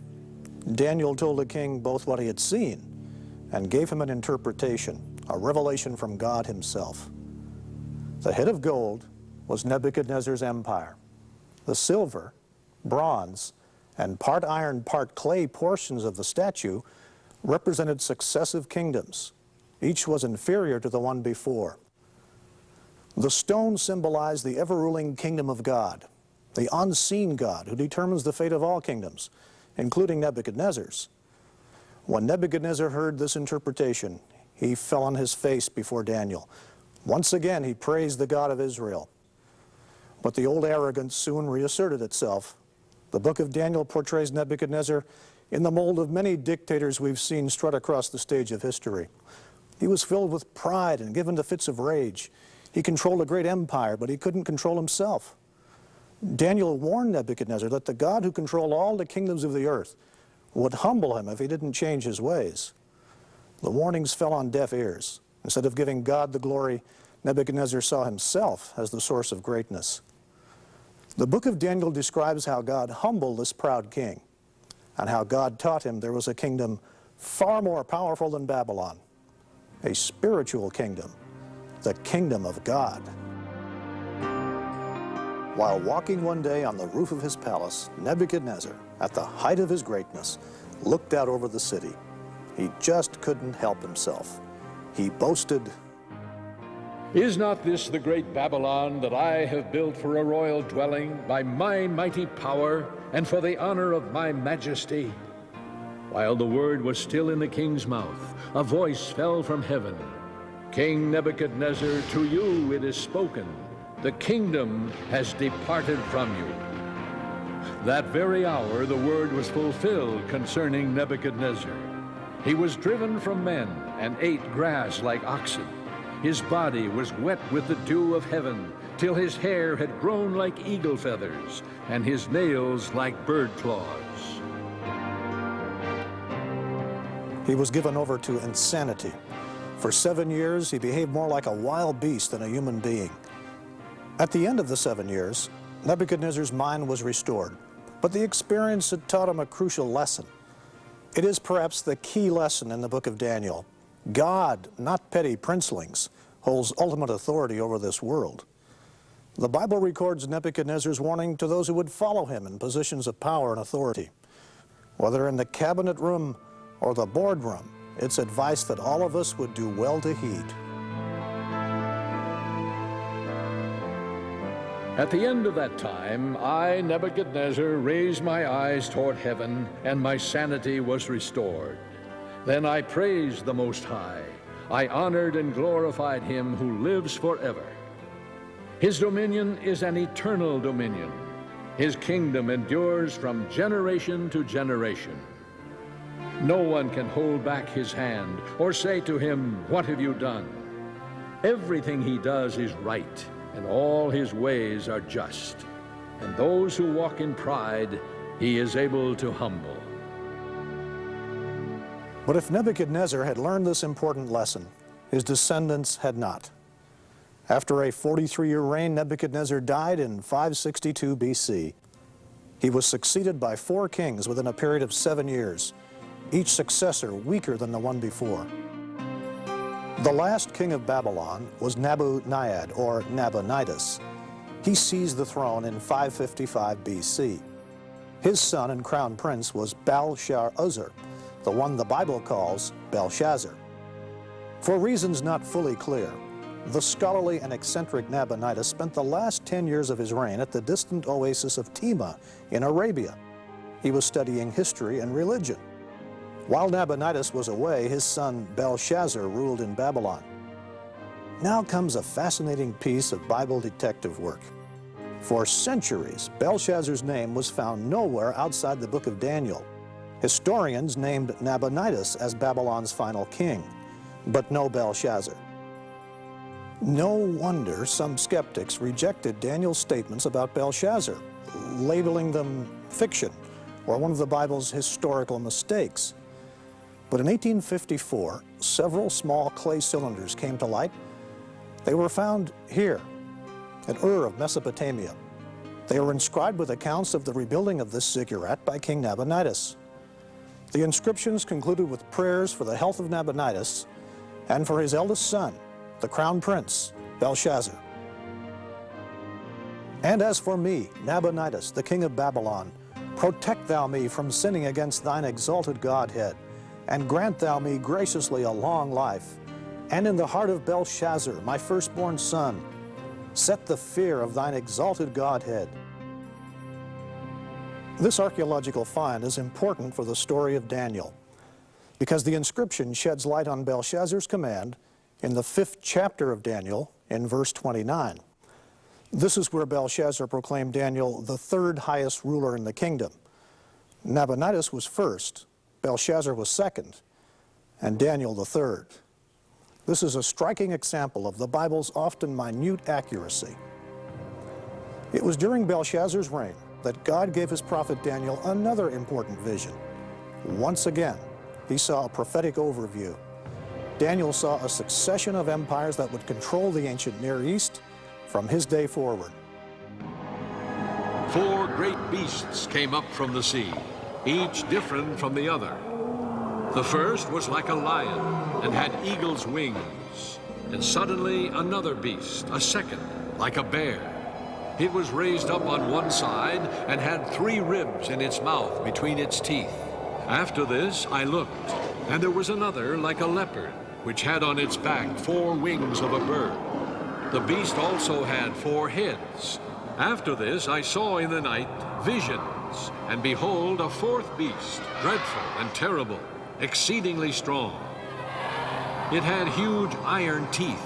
Daniel told the king both what he had seen and gave him an interpretation, a revelation from God himself. The head of gold was Nebuchadnezzar's empire. The silver, bronze, and part iron, part clay portions of the statue represented successive kingdoms. Each was inferior to the one before. The stone symbolized the ever-ruling kingdom of God, the unseen God who determines the fate of all kingdoms, including Nebuchadnezzar's. When Nebuchadnezzar heard this interpretation, he fell on his face before Daniel. Once again, he praised the God of Israel. But the old arrogance soon reasserted itself. The book of Daniel portrays Nebuchadnezzar in the mold of many dictators we've seen strut across the stage of history. He was filled with pride and given to fits of rage. He controlled a great empire, but he couldn't control himself. Daniel warned Nebuchadnezzar that the God who controlled all the kingdoms of the earth would humble him if he didn't change his ways. The warnings fell on deaf ears. Instead of giving God the glory, Nebuchadnezzar saw himself as the source of greatness. The book of Daniel describes how God humbled this proud king and how God taught him there was a kingdom far more powerful than Babylon, a spiritual kingdom, the kingdom of God. While walking one day on the roof of his palace, Nebuchadnezzar, at the height of his greatness, looked out over the city. He just couldn't help himself. He boasted, "Is not this the great Babylon that I have built for a royal dwelling by my mighty power and for the honor of my majesty?" While the word was still in the king's mouth, a voice fell from heaven. "King Nebuchadnezzar, to you it is spoken. The kingdom has departed from you." That very hour the word was fulfilled concerning Nebuchadnezzar. He was driven from men and ate grass like oxen. His body was wet with the dew of heaven, till his hair had grown like eagle feathers, and his nails like bird claws. He was given over to insanity. For 7 years, he behaved more like a wild beast than a human being. At the end of the 7 years, Nebuchadnezzar's mind was restored, but the experience had taught him a crucial lesson. It is perhaps the key lesson in the book of Daniel. God, not petty princelings, holds ultimate authority over this world. The Bible records Nebuchadnezzar's warning to those who would follow him in positions of power and authority. Whether in the cabinet room or the boardroom, it's advice that all of us would do well to heed. At the end of that time, I, Nebuchadnezzar, raised my eyes toward heaven, and my sanity was restored. Then I praised the Most High. I honored and glorified him who lives forever. His dominion is an eternal dominion. His kingdom endures from generation to generation. No one can hold back his hand or say to him, "What have you done?" Everything he does is right, and all his ways are just. And those who walk in pride, he is able to humble. But if Nebuchadnezzar had learned this important lesson, his descendants had not. After a 43-year reign, Nebuchadnezzar died in 562 BC. He was succeeded by 4 kings within a period of 7 years, each successor weaker than the one before. The last king of Babylon was Nabonidus, or Nabonidus. He seized the throne in 555 BC. His son and crown prince was Belshazzar, the one the Bible calls Belshazzar. For reasons not fully clear, the scholarly and eccentric Nabonidus spent the last 10 years of his reign at the distant oasis of Tema in Arabia. He was studying history and religion. While Nabonidus was away, his son Belshazzar ruled in Babylon. Now comes a fascinating piece of Bible detective work. For centuries, Belshazzar's name was found nowhere outside the book of Daniel. Historians named Nabonidus as Babylon's final king, but no Belshazzar. No wonder some skeptics rejected Daniel's statements about Belshazzar, labeling them fiction or one of the Bible's historical mistakes. But in 1854, several small clay cylinders came to light. They were found here, at Ur of Mesopotamia. They were inscribed with accounts of the rebuilding of this ziggurat by King Nabonidus. The inscriptions concluded with prayers for the health of Nabonidus and for his eldest son, the crown prince, Belshazzar. "And as for me, Nabonidus, the king of Babylon, protect thou me from sinning against thine exalted Godhead, and grant thou me graciously a long life. And in the heart of Belshazzar, my firstborn son, set the fear of thine exalted Godhead." This archaeological find is important for the story of Daniel, because the inscription sheds light on Belshazzar's command in the 5th chapter of Daniel in verse 29. This is where Belshazzar proclaimed Daniel the 3rd highest ruler in the kingdom. Nabonidus was first, Belshazzar was second, and Daniel the 3rd. This is a striking example of the Bible's often minute accuracy. It was during Belshazzar's reign that God gave his prophet Daniel another important vision. Once again, he saw a prophetic overview. Daniel saw a succession of empires that would control the ancient Near East from his day forward. 4 great beasts came up from the sea, each different from the other. The first was like a lion and had eagle's wings. And suddenly another beast, a second, like a bear. It was raised up on one side and had 3 ribs in its mouth between its teeth. After this I looked, and there was another like a leopard, which had on its back 4 wings of a bird. The beast also had 4 heads. After this I saw in the night visions, and behold, a 4th beast, dreadful and terrible, exceedingly strong. It had huge iron teeth.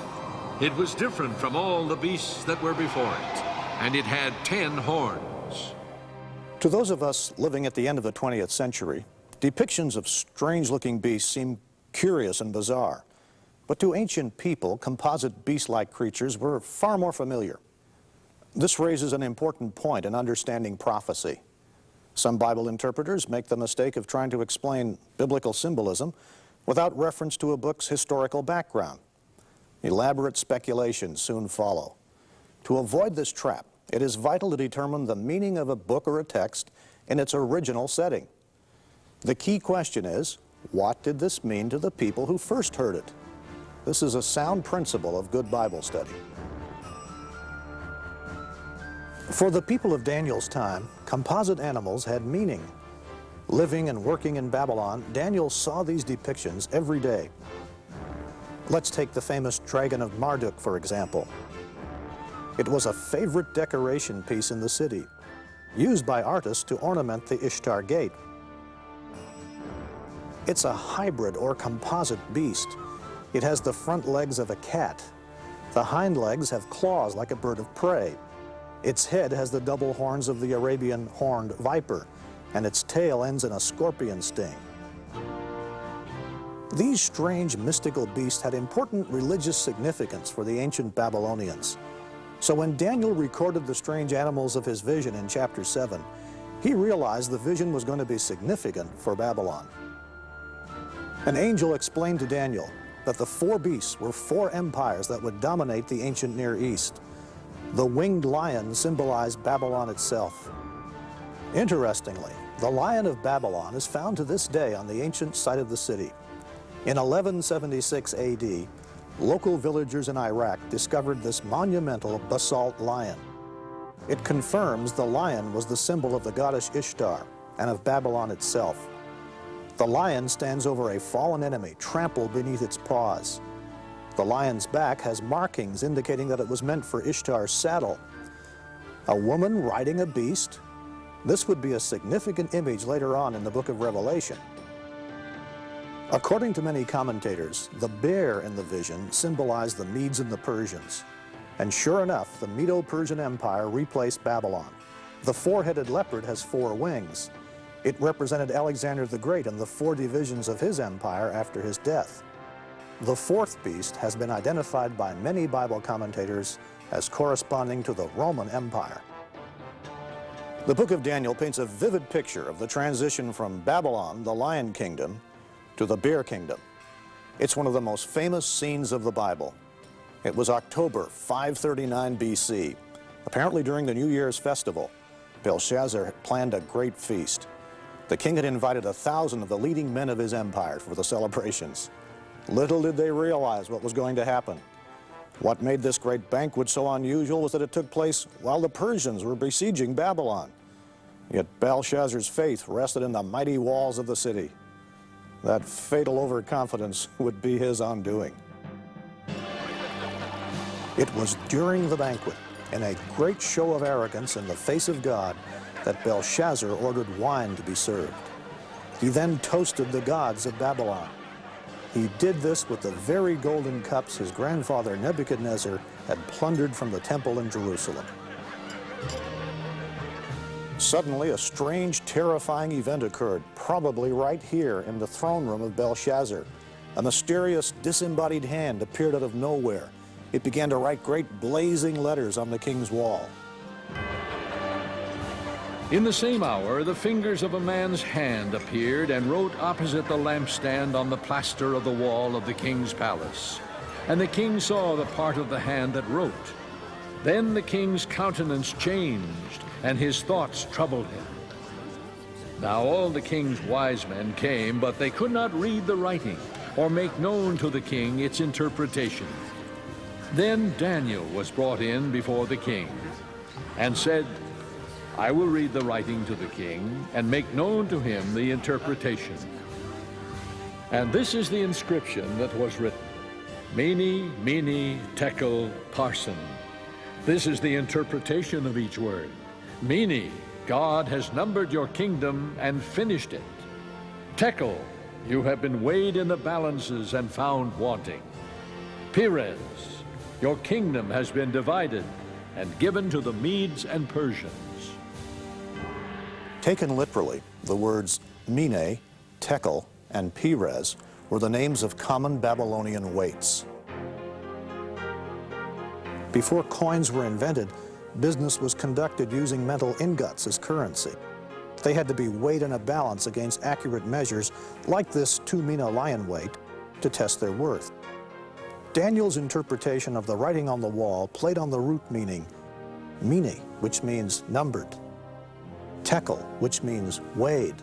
It was different from all the beasts that were before it, and it had 10 horns. To those of us living at the end of the 20th century, depictions of strange-looking beasts seem curious and bizarre. But to ancient people, composite beast-like creatures were far more familiar. This raises an important point in understanding prophecy. Some Bible interpreters make the mistake of trying to explain biblical symbolism without reference to a book's historical background. Elaborate speculations soon follow. To avoid this trap, it is vital to determine the meaning of a book or a text in its original setting. The key question is, what did this mean to the people who first heard it? This is a sound principle of good Bible study. For the people of Daniel's time, composite animals had meaning. Living and working in Babylon, Daniel saw these depictions every day. Let's take the famous Dragon of Marduk, for example. It was a favorite decoration piece in the city, used by artists to ornament the Ishtar Gate. It's a hybrid or composite beast. It has the front legs of a cat. The hind legs have claws like a bird of prey. Its head has the double horns of the Arabian horned viper, and its tail ends in a scorpion sting. These strange mystical beasts had important religious significance for the ancient Babylonians. So when Daniel recorded the strange animals of his vision in chapter 7, he realized the vision was going to be significant for Babylon. An angel explained to Daniel that the 4 beasts were 4 empires that would dominate the ancient Near East. The winged lion symbolized Babylon itself. Interestingly, the Lion of Babylon is found to this day on the ancient site of the city. In 1176 AD, local villagers in Iraq discovered this monumental basalt lion. It confirms the lion was the symbol of the goddess Ishtar and of Babylon itself. The lion stands over a fallen enemy trampled beneath its paws. The lion's back has markings indicating that it was meant for Ishtar's saddle. A woman riding a beast? This would be a significant image later on in the book of Revelation. According to many commentators, the bear in the vision symbolized the Medes and the Persians. And sure enough, the Medo-Persian Empire replaced Babylon. The 4-headed leopard has 4 wings. It represented Alexander the Great and the 4 divisions of his empire after his death. The 4th beast has been identified by many Bible commentators as corresponding to the Roman Empire. The book of Daniel paints a vivid picture of the transition from Babylon, the Lion Kingdom, to the Bear Kingdom. It's one of the most famous scenes of the Bible. It was October 539 BC. Apparently during the New Year's festival, Belshazzar had planned a great feast. The king had invited 1,000 of the leading men of his empire for the celebrations. Little did they realize what was going to happen. What made this great banquet so unusual was that it took place while the Persians were besieging Babylon. Yet Belshazzar's faith rested in the mighty walls of the city. That fatal overconfidence would be his undoing. It was during the banquet, in a great show of arrogance in the face of God, that Belshazzar ordered wine to be served. He then toasted the gods of Babylon. He did this with the very golden cups his grandfather Nebuchadnezzar had plundered from the temple in Jerusalem. Suddenly, a strange, terrifying event occurred, probably right here in the throne room of Belshazzar. A mysterious, disembodied hand appeared out of nowhere. It began to write great blazing letters on the king's wall. In the same hour, the fingers of a man's hand appeared and wrote opposite the lampstand on the plaster of the wall of the king's palace. And the king saw the part of the hand that wrote. Then the king's countenance changed, and his thoughts troubled him. Now all the king's wise men came, but they could not read the writing, or make known to the king its interpretation. Then Daniel was brought in before the king, and said, I will read the writing to the king, and make known to him the interpretation. And this is the inscription that was written, Mene, Mene, Tekel, Parsin. This is the interpretation of each word. Mene, God has numbered your kingdom and finished it. Tekel, you have been weighed in the balances and found wanting. Peres, your kingdom has been divided and given to the Medes and Persians. Taken literally, the words Mene, Tekel, and Peres were the names of common Babylonian weights. Before coins were invented, business was conducted using metal ingots as currency. They had to be weighed in a balance against accurate measures, like this 2 mina lion weight, to test their worth. Daniel's interpretation of the writing on the wall played on the root meaning, Mene, which means numbered, Tekel, which means weighed,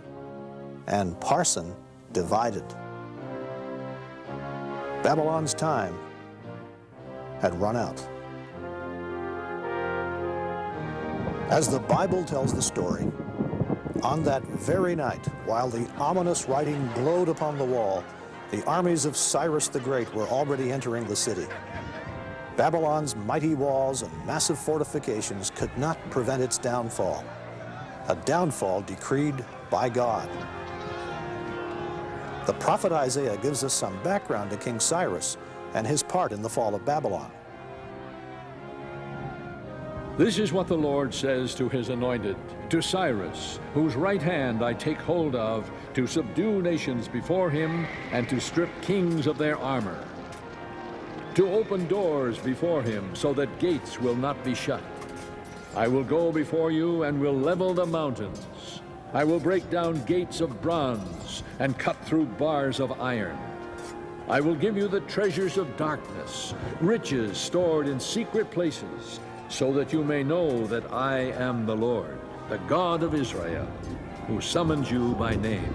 and Parsin, divided. Babylon's time had run out. As the Bible tells the story, on that very night, while the ominous writing glowed upon the wall, the armies of Cyrus the Great were already entering the city. Babylon's mighty walls and massive fortifications could not prevent its downfall, a downfall decreed by God. The prophet Isaiah gives us some background to King Cyrus and his part in the fall of Babylon. This is what the Lord says to his anointed, to Cyrus, whose right hand I take hold of, to subdue nations before him, and to strip kings of their armor, to open doors before him, so that gates will not be shut. I will go before you and will level the mountains. I will break down gates of bronze and cut through bars of iron. I will give you the treasures of darkness, riches stored in secret places, so that you may know that I am the Lord, the God of Israel, who summons you by name.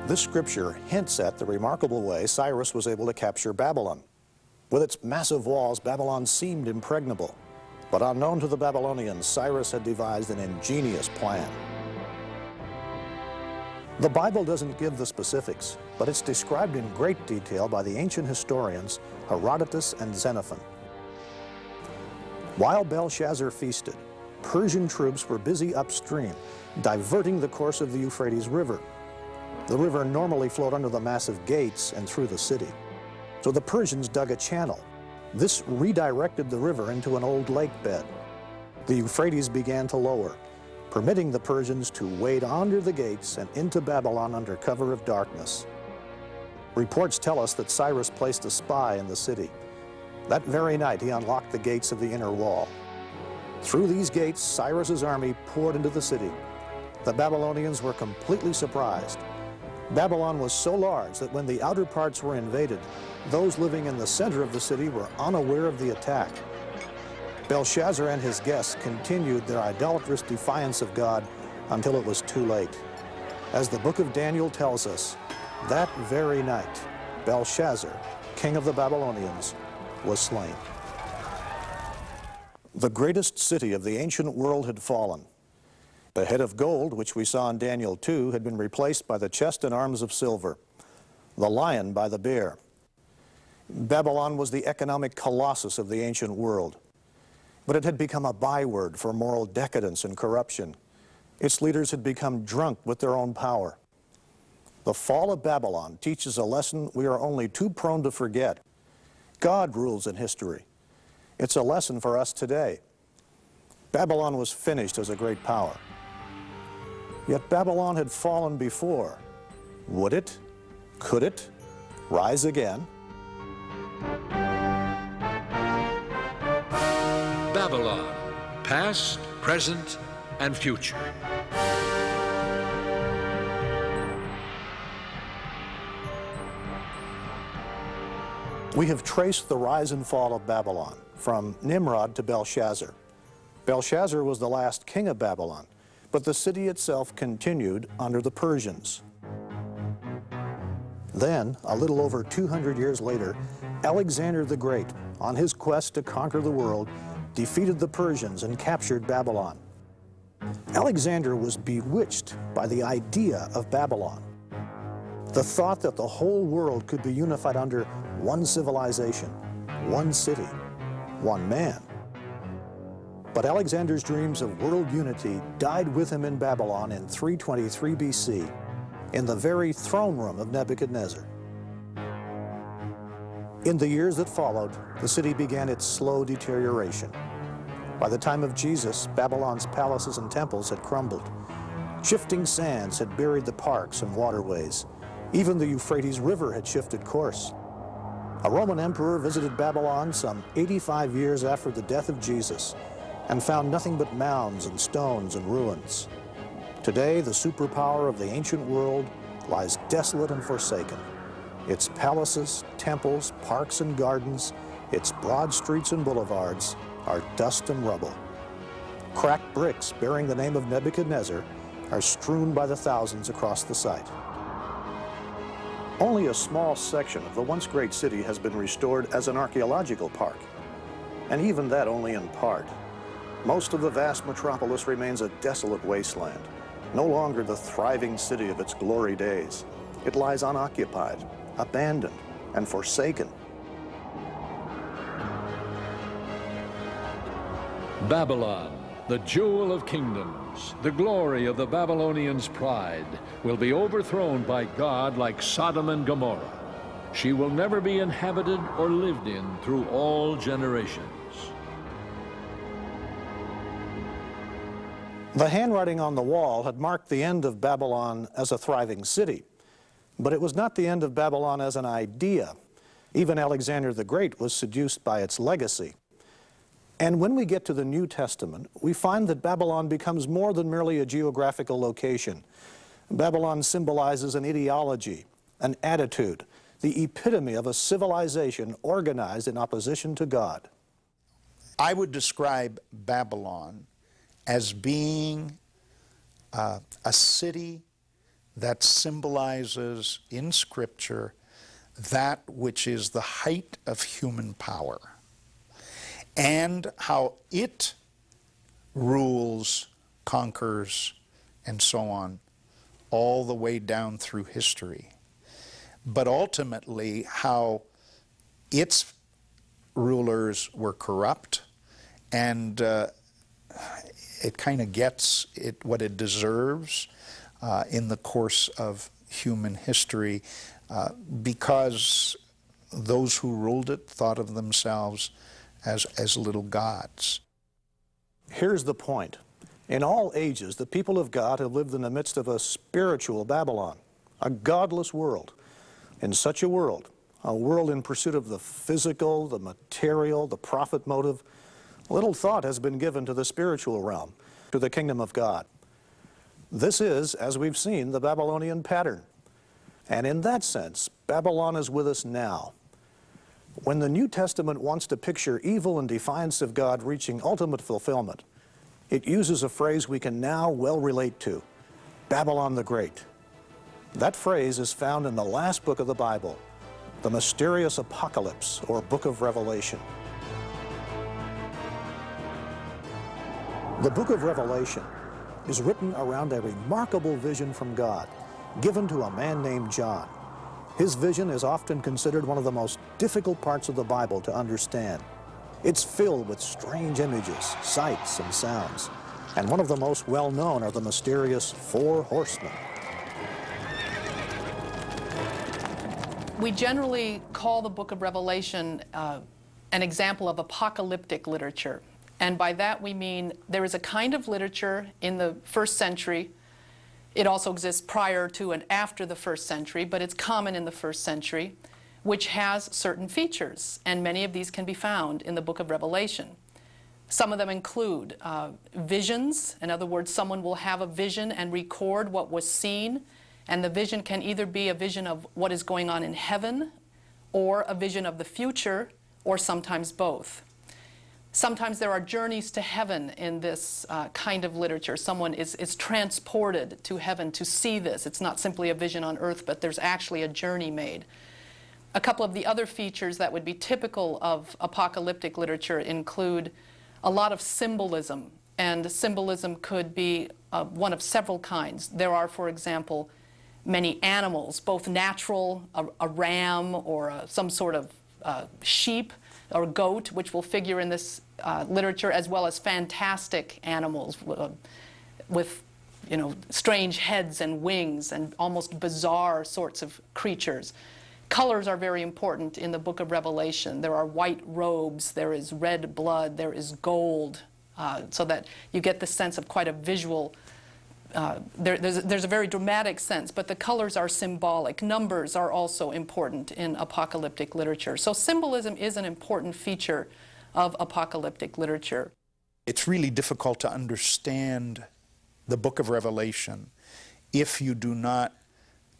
This scripture hints at the remarkable way Cyrus was able to capture Babylon. With its massive walls, Babylon seemed impregnable. But unknown to the Babylonians, Cyrus had devised an ingenious plan. The Bible doesn't give the specifics, but it's described in great detail by the ancient historians Herodotus and Xenophon. While Belshazzar feasted, Persian troops were busy upstream, diverting the course of the Euphrates River. The river normally flowed under the massive gates and through the city. So the Persians dug a channel. This redirected the river into an old lake bed. The Euphrates began to lower, permitting the Persians to wade under the gates and into Babylon under cover of darkness. Reports tell us that Cyrus placed a spy in the city. That very night, he unlocked the gates of the inner wall. Through these gates, Cyrus's army poured into the city. The Babylonians were completely surprised. Babylon was so large that when the outer parts were invaded, those living in the center of the city were unaware of the attack. Belshazzar and his guests continued their idolatrous defiance of God until it was too late. As the book of Daniel tells us, that very night, Belshazzar, king of the Babylonians, was slain. The greatest city of the ancient world had fallen. The head of gold, which we saw in Daniel 2, had been replaced by the chest and arms of silver, the lion by the bear. Babylon was the economic colossus of the ancient world, but it had become a byword for moral decadence and corruption. Its leaders had become drunk with their own power. The fall of Babylon teaches a lesson we are only too prone to forget. God rules in history. It's a lesson for us today. Babylon was finished as a great power. Yet Babylon had fallen before. Would it? Could it rise again? Babylon, past, present, and future. We have traced the rise and fall of Babylon, from Nimrod to Belshazzar. Belshazzar was the last king of Babylon, but the city itself continued under the Persians. Then, a little over 200 years later, Alexander the Great, on his quest to conquer the world, defeated the Persians and captured Babylon. Alexander was bewitched by the idea of Babylon, the thought that the whole world could be unified under one civilization, one city, one man. But Alexander's dreams of world unity died with him in Babylon in 323 BC, in the very throne room of Nebuchadnezzar. In the years that followed, the city began its slow deterioration. By the time of Jesus, Babylon's palaces and temples had crumbled. Shifting sands had buried the parks and waterways. Even the Euphrates River had shifted course. A Roman emperor visited Babylon some 85 years after the death of Jesus and found nothing but mounds and stones and ruins. Today, the superpower of the ancient world lies desolate and forsaken. Its palaces, temples, parks and gardens, its broad streets and boulevards are dust and rubble. Cracked bricks bearing the name of Nebuchadnezzar are strewn by the thousands across the site. Only a small section of the once great city has been restored as an archaeological park, and even that only in part. Most of the vast metropolis remains a desolate wasteland, no longer the thriving city of its glory days. It lies unoccupied, abandoned, and forsaken. Babylon, the jewel of kingdoms, the glory of the Babylonians' pride, will be overthrown by God like Sodom and Gomorrah. She will never be inhabited or lived in through all generations. The handwriting on the wall had marked the end of Babylon as a thriving city, but it was not the end of Babylon as an idea. Even Alexander the Great was seduced by its legacy. And when we get to the New Testament, we find that Babylon becomes more than merely a geographical location. Babylon symbolizes an ideology, an attitude, the epitome of a civilization organized in opposition to God. I would describe Babylon as being a city that symbolizes in Scripture that which is the height of human power, and how it rules, conquers, and so on, all the way down through history. But ultimately, how its rulers were corrupt, and it kind of gets what it deserves in the course of human history because those who ruled it thought of themselves as little gods. Here's the point. In all ages, the people of God have lived in the midst of a spiritual Babylon, a godless world. In such a world in pursuit of the physical, the material, the profit motive, little thought has been given to the spiritual realm, to the kingdom of God. This is, as we've seen, the Babylonian pattern. And in that sense, Babylon is with us now. When the New Testament wants to picture evil and defiance of God reaching ultimate fulfillment, it uses a phrase we can now well relate to, Babylon the Great. That phrase is found in the last book of the Bible, the mysterious Apocalypse, or Book of Revelation. The Book of Revelation is written around a remarkable vision from God, given to a man named John. His vision is often considered one of the most difficult parts of the Bible to understand. It's filled with strange images, sights, and sounds. And one of the most well-known are the mysterious four horsemen. We generally call the Book of Revelation an example of apocalyptic literature. And by that we mean there is a kind of literature in the first century. It also exists prior to and after the first century, but it's common in the first century, which has certain features, and many of these can be found in the Book of Revelation. Some of them include visions. In other words, someone will have a vision and record what was seen, and the vision can either be a vision of what is going on in heaven or a vision of the future, or sometimes both. Sometimes there are journeys to heaven in this kind of literature. Someone is transported to heaven to see this. It's not simply a vision on earth, but there's actually a journey made. A couple of the other features that would be typical of apocalyptic literature include a lot of symbolism, and symbolism could be one of several kinds. There are, for example, many animals, both natural, a ram or some sort of sheep or goat, which will figure in this literature, as well as fantastic animals with, strange heads and wings and almost bizarre sorts of creatures. Colors are very important in the book of Revelation. There are white robes, there is red blood, there is gold, so that you get the sense of quite a visual, there's a very dramatic sense, but the colors are symbolic. Numbers are also important in apocalyptic literature. So symbolism is an important feature of apocalyptic literature. It's really difficult to understand the book of Revelation if you do not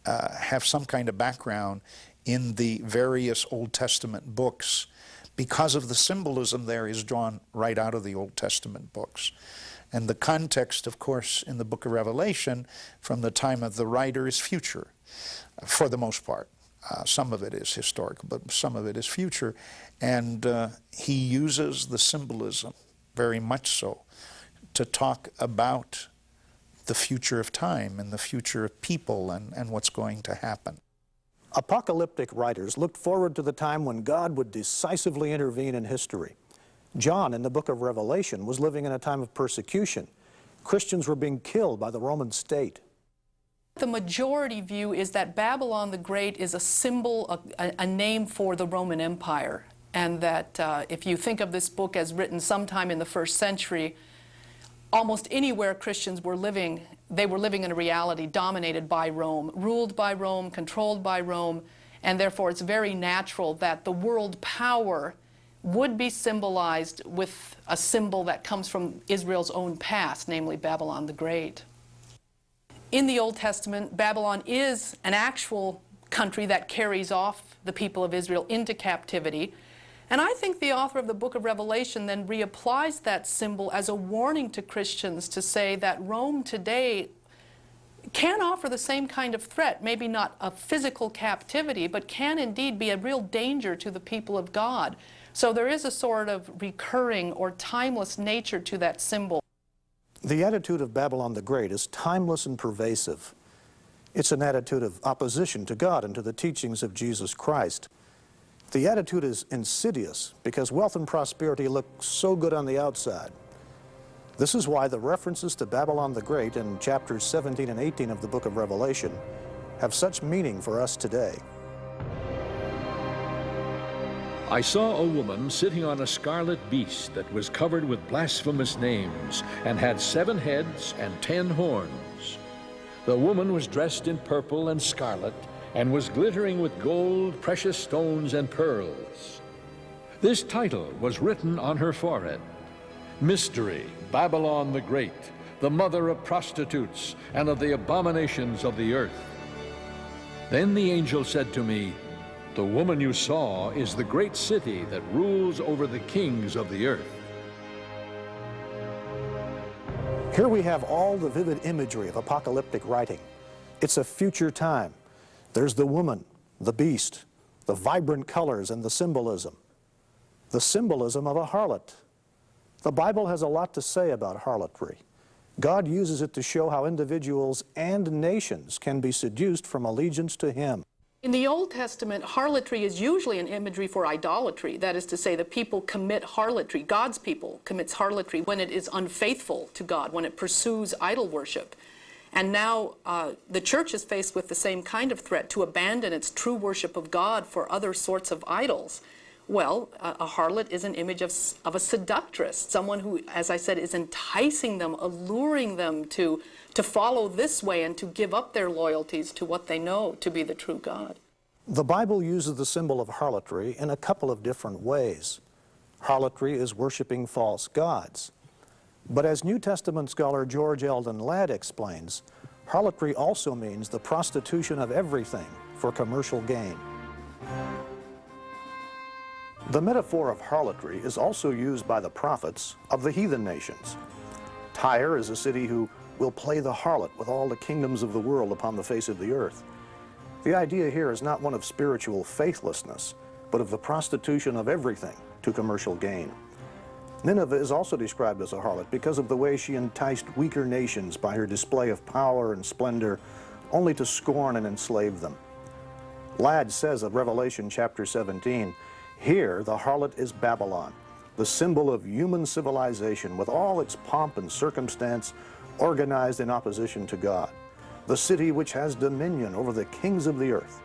have some kind of background in the various Old Testament books, because of the symbolism there is drawn right out of the Old Testament books. And the context, of course, in the book of Revelation from the time of the writer is future, for the most part. Some of it is historical, but some of it is future. And he uses the symbolism, very much so, to talk about the future of time and the future of people and what's going to happen. Apocalyptic writers looked forward to the time when God would decisively intervene in history. John, in the book of Revelation, was living in a time of persecution. Christians were being killed by the Roman state. The majority view is that Babylon the Great is a symbol, a name for the Roman Empire, and that if you think of this book as written sometime in the 1st century, almost anywhere Christians were living, they were living in a reality dominated by Rome, ruled by Rome, controlled by Rome, and therefore it's very natural that the world power would be symbolized with a symbol that comes from Israel's own past, namely Babylon the Great. In the Old Testament, Babylon is an actual country that carries off the people of Israel into captivity. And I think the author of the book of Revelation then reapplies that symbol as a warning to Christians to say that Rome today can offer the same kind of threat, maybe not a physical captivity, but can indeed be a real danger to the people of God. So there is a sort of recurring or timeless nature to that symbol. The attitude of Babylon the Great is timeless and pervasive. It's an attitude of opposition to God and to the teachings of Jesus Christ. The attitude is insidious because wealth and prosperity look so good on the outside. This is why the references to Babylon the Great in chapters 17 and 18 of the book of Revelation have such meaning for us today. I saw a woman sitting on a scarlet beast that was covered with blasphemous names and had 7 heads and 10 horns. The woman was dressed in purple and scarlet and was glittering with gold, precious stones, and pearls. This title was written on her forehead: Mystery, Babylon the Great, the mother of prostitutes and of the abominations of the earth. Then the angel said to me, the woman you saw is the great city that rules over the kings of the earth. Here we have all the vivid imagery of apocalyptic writing. It's a future time. There's the woman, the beast, the vibrant colors and the symbolism of a harlot. The Bible has a lot to say about harlotry. God uses it to show how individuals and nations can be seduced from allegiance to Him. In the Old Testament, harlotry is usually an imagery for idolatry. That is to say, the people commit harlotry. God's people commits harlotry when it is unfaithful to God, when it pursues idol worship. And now the church is faced with the same kind of threat, to abandon its true worship of God for other sorts of idols. Well, a harlot is an image of a seductress, someone who, as I said, is enticing them, alluring them to follow this way and to give up their loyalties to what they know to be the true God. The Bible uses the symbol of harlotry in a couple of different ways. Harlotry is worshiping false gods. But as New Testament scholar George Eldon Ladd explains, harlotry also means the prostitution of everything for commercial gain. The metaphor of harlotry is also used by the prophets of the heathen nations. Tyre is a city who will play the harlot with all the kingdoms of the world upon the face of the earth. The idea here is not one of spiritual faithlessness, but of the prostitution of everything to commercial gain. Nineveh is also described as a harlot because of the way she enticed weaker nations by her display of power and splendor, only to scorn and enslave them. Ladd says of Revelation chapter 17, "Here the harlot is Babylon, the symbol of human civilization with all its pomp and circumstance organized in opposition to God, the city which has dominion over the kings of the earth."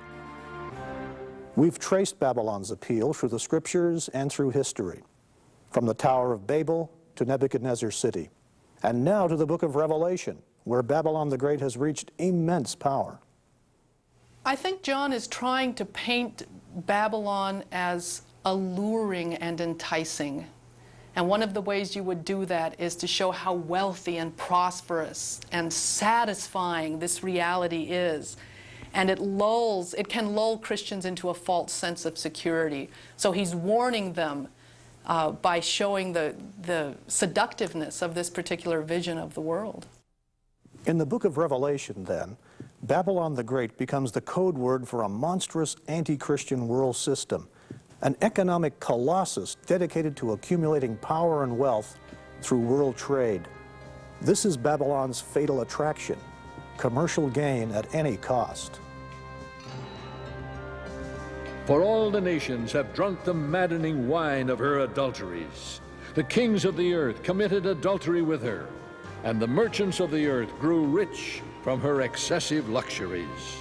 We've traced Babylon's appeal through the scriptures and through history, from the Tower of Babel to Nebuchadnezzar's city, and now to the book of Revelation, where Babylon the Great has reached immense power. I think John is trying to paint Babylon as alluring and enticing. And one of the ways you would do that is to show how wealthy and prosperous and satisfying this reality is. And it can lull Christians into a false sense of security. So he's warning them by showing the seductiveness of this particular vision of the world. In the book of Revelation, then, Babylon the Great becomes the code word for a monstrous anti-Christian world system, an economic colossus dedicated to accumulating power and wealth through world trade. This is Babylon's fatal attraction, commercial gain at any cost. For all the nations have drunk the maddening wine of her adulteries. The kings of the earth committed adultery with her, and the merchants of the earth grew rich from her excessive luxuries.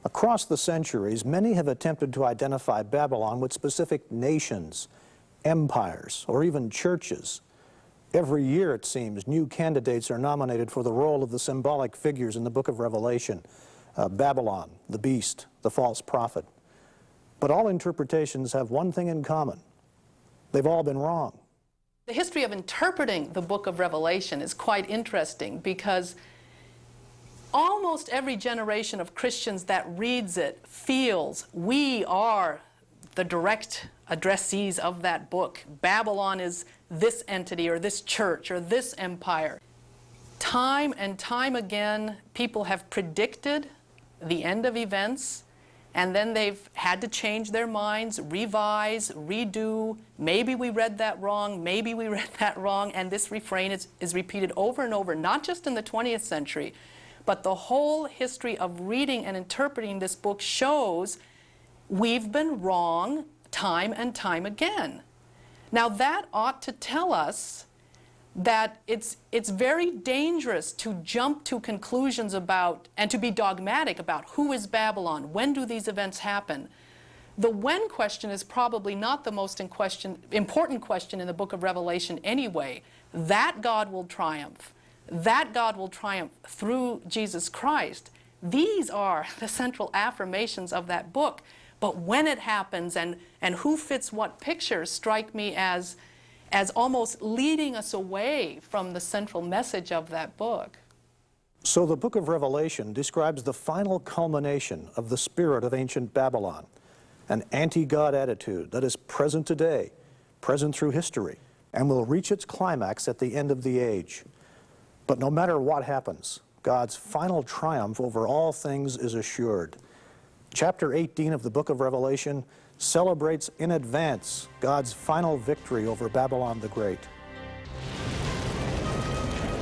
Across the centuries, many have attempted to identify Babylon with specific nations, empires, or even churches. Every year, it seems, new candidates are nominated for the role of the symbolic figures in the book of Revelation. Babylon, the beast, the false prophet. But all interpretations have one thing in common. They've all been wrong. The history of interpreting the book of Revelation is quite interesting because almost every generation of Christians that reads it feels we are the direct addressees of that book. Babylon is this entity or this church or this empire. Time and time again, people have predicted the end of events, and then they've had to change their minds, revise, redo. Maybe we read that wrong, maybe we read that wrong, and this refrain is repeated over and over, not just in the 20th century, but the whole history of reading and interpreting this book shows we've been wrong time and time again. Now that ought to tell us that it's very dangerous to jump to conclusions about and to be dogmatic about who is Babylon, when do these events happen. The when question is probably not the most important question in the book of Revelation anyway. That God will triumph. That God will triumph through Jesus Christ. These are the central affirmations of that book. But when it happens and who fits what picture strike me as almost leading us away from the central message of that book. So the book of Revelation describes the final culmination of the spirit of ancient Babylon, an anti-God attitude that is present today, present through history, and will reach its climax at the end of the age. But no matter what happens, God's final triumph over all things is assured. Chapter 18 of the book of Revelation celebrates in advance God's final victory over Babylon the Great.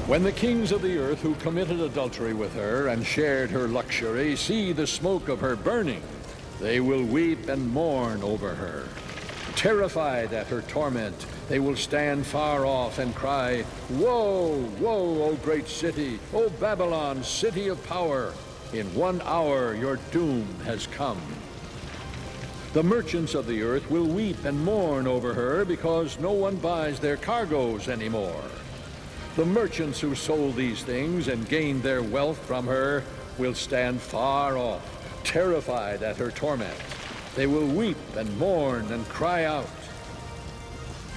When the kings of the earth who committed adultery with her and shared her luxury see the smoke of her burning, they will weep and mourn over her. Terrified at her torment, they will stand far off and cry, "Woe, woe, O great city, O Babylon, city of power! In 1 hour your doom has come." The merchants of the earth will weep and mourn over her because no one buys their cargoes anymore. The merchants who sold these things and gained their wealth from her will stand far off, terrified at her torment. They will weep and mourn and cry out.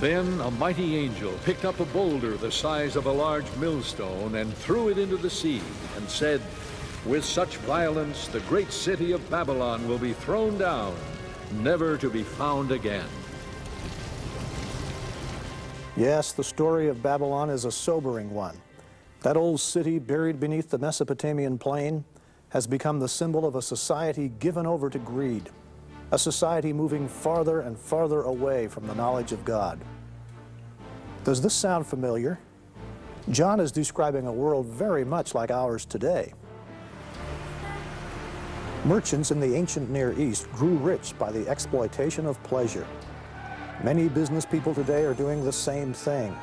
Then a mighty angel picked up a boulder the size of a large millstone and threw it into the sea and said, "With such violence the great city of Babylon will be thrown down, never to be found again." Yes, the story of Babylon is a sobering one. That old city buried beneath the Mesopotamian plain has become the symbol of a society given over to greed, a society moving farther and farther away from the knowledge of God. Does this sound familiar? John is describing a world very much like ours today. Merchants in the ancient Near East grew rich by the exploitation of pleasure. Many business people today are doing the same thing.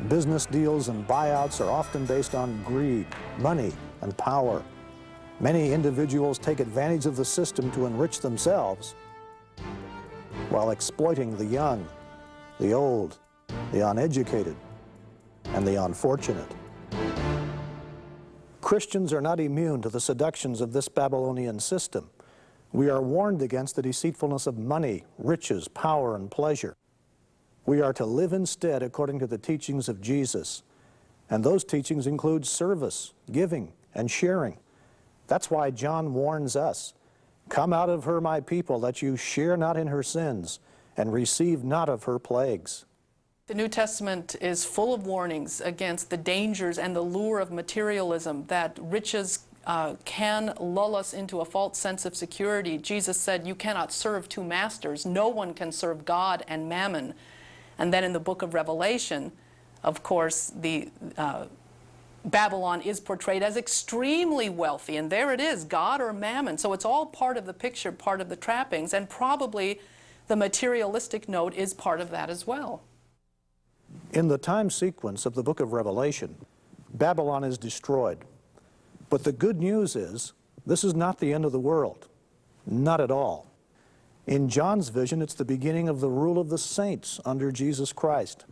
Business deals and buyouts are often based on greed, money, and power. Many individuals take advantage of the system to enrich themselves while exploiting the young, the old, the uneducated, and the unfortunate. Christians are not immune to the seductions of this Babylonian system. We are warned against the deceitfulness of money, riches, power, and pleasure. We are to live instead according to the teachings of Jesus, and those teachings include service, giving, and sharing. That's why John warns us, "Come out of her, my people, that you share not in her sins, and receive not of her plagues." The New Testament is full of warnings against the dangers and the lure of materialism, that riches can lull us into a false sense of security. Jesus said, "You cannot serve two masters. No one can serve God and mammon." And then in the book of Revelation, of course, Babylon is portrayed as extremely wealthy, and there it is, God or mammon. So it's all part of the picture, part of the trappings, and probably the materialistic note is part of that as well. In the time sequence of the book of Revelation, Babylon is destroyed. But the good news is, this is not the end of the world. Not at all. In John's vision, it's the beginning of the rule of the saints under Jesus Christ.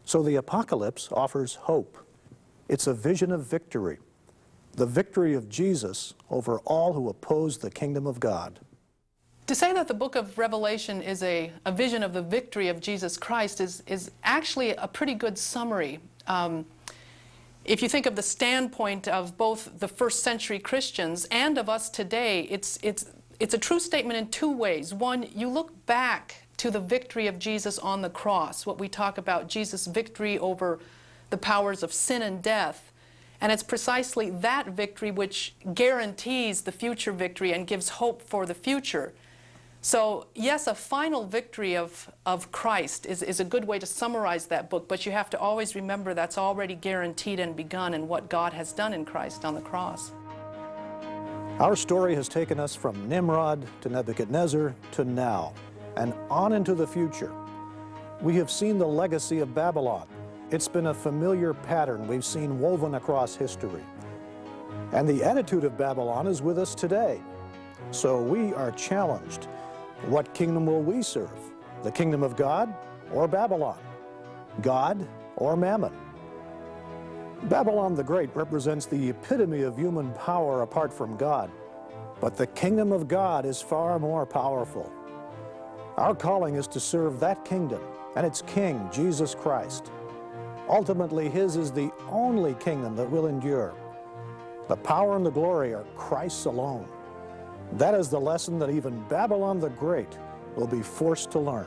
So the apocalypse offers hope. It's a vision of victory, the victory of Jesus over all who oppose the kingdom of God. To say that the book of Revelation is a vision of the victory of Jesus Christ is actually a pretty good summary. If you think of the standpoint of both the first century Christians and of us today, it's a true statement in two ways. One, you look back to the victory of Jesus on the cross, what we talk about, Jesus' victory over the powers of sin and death. And it's precisely that victory which guarantees the future victory and gives hope for the future. So yes, a final victory of Christ is a good way to summarize that book, but you have to always remember that's already guaranteed and begun in what God has done in Christ on the cross. Our story has taken us from Nimrod to Nebuchadnezzar to now, and on into the future. We have seen the legacy of Babylon. It's been a familiar pattern we've seen woven across history. And the attitude of Babylon is with us today. So we are challenged. What kingdom will we serve? The kingdom of God or Babylon? God or Mammon? Babylon the Great represents the epitome of human power apart from God. But the kingdom of God is far more powerful. Our calling is to serve that kingdom and its king, Jesus Christ. Ultimately, his is the only kingdom that will endure. The power and the glory are Christ's alone. That is the lesson that even Babylon the Great will be forced to learn.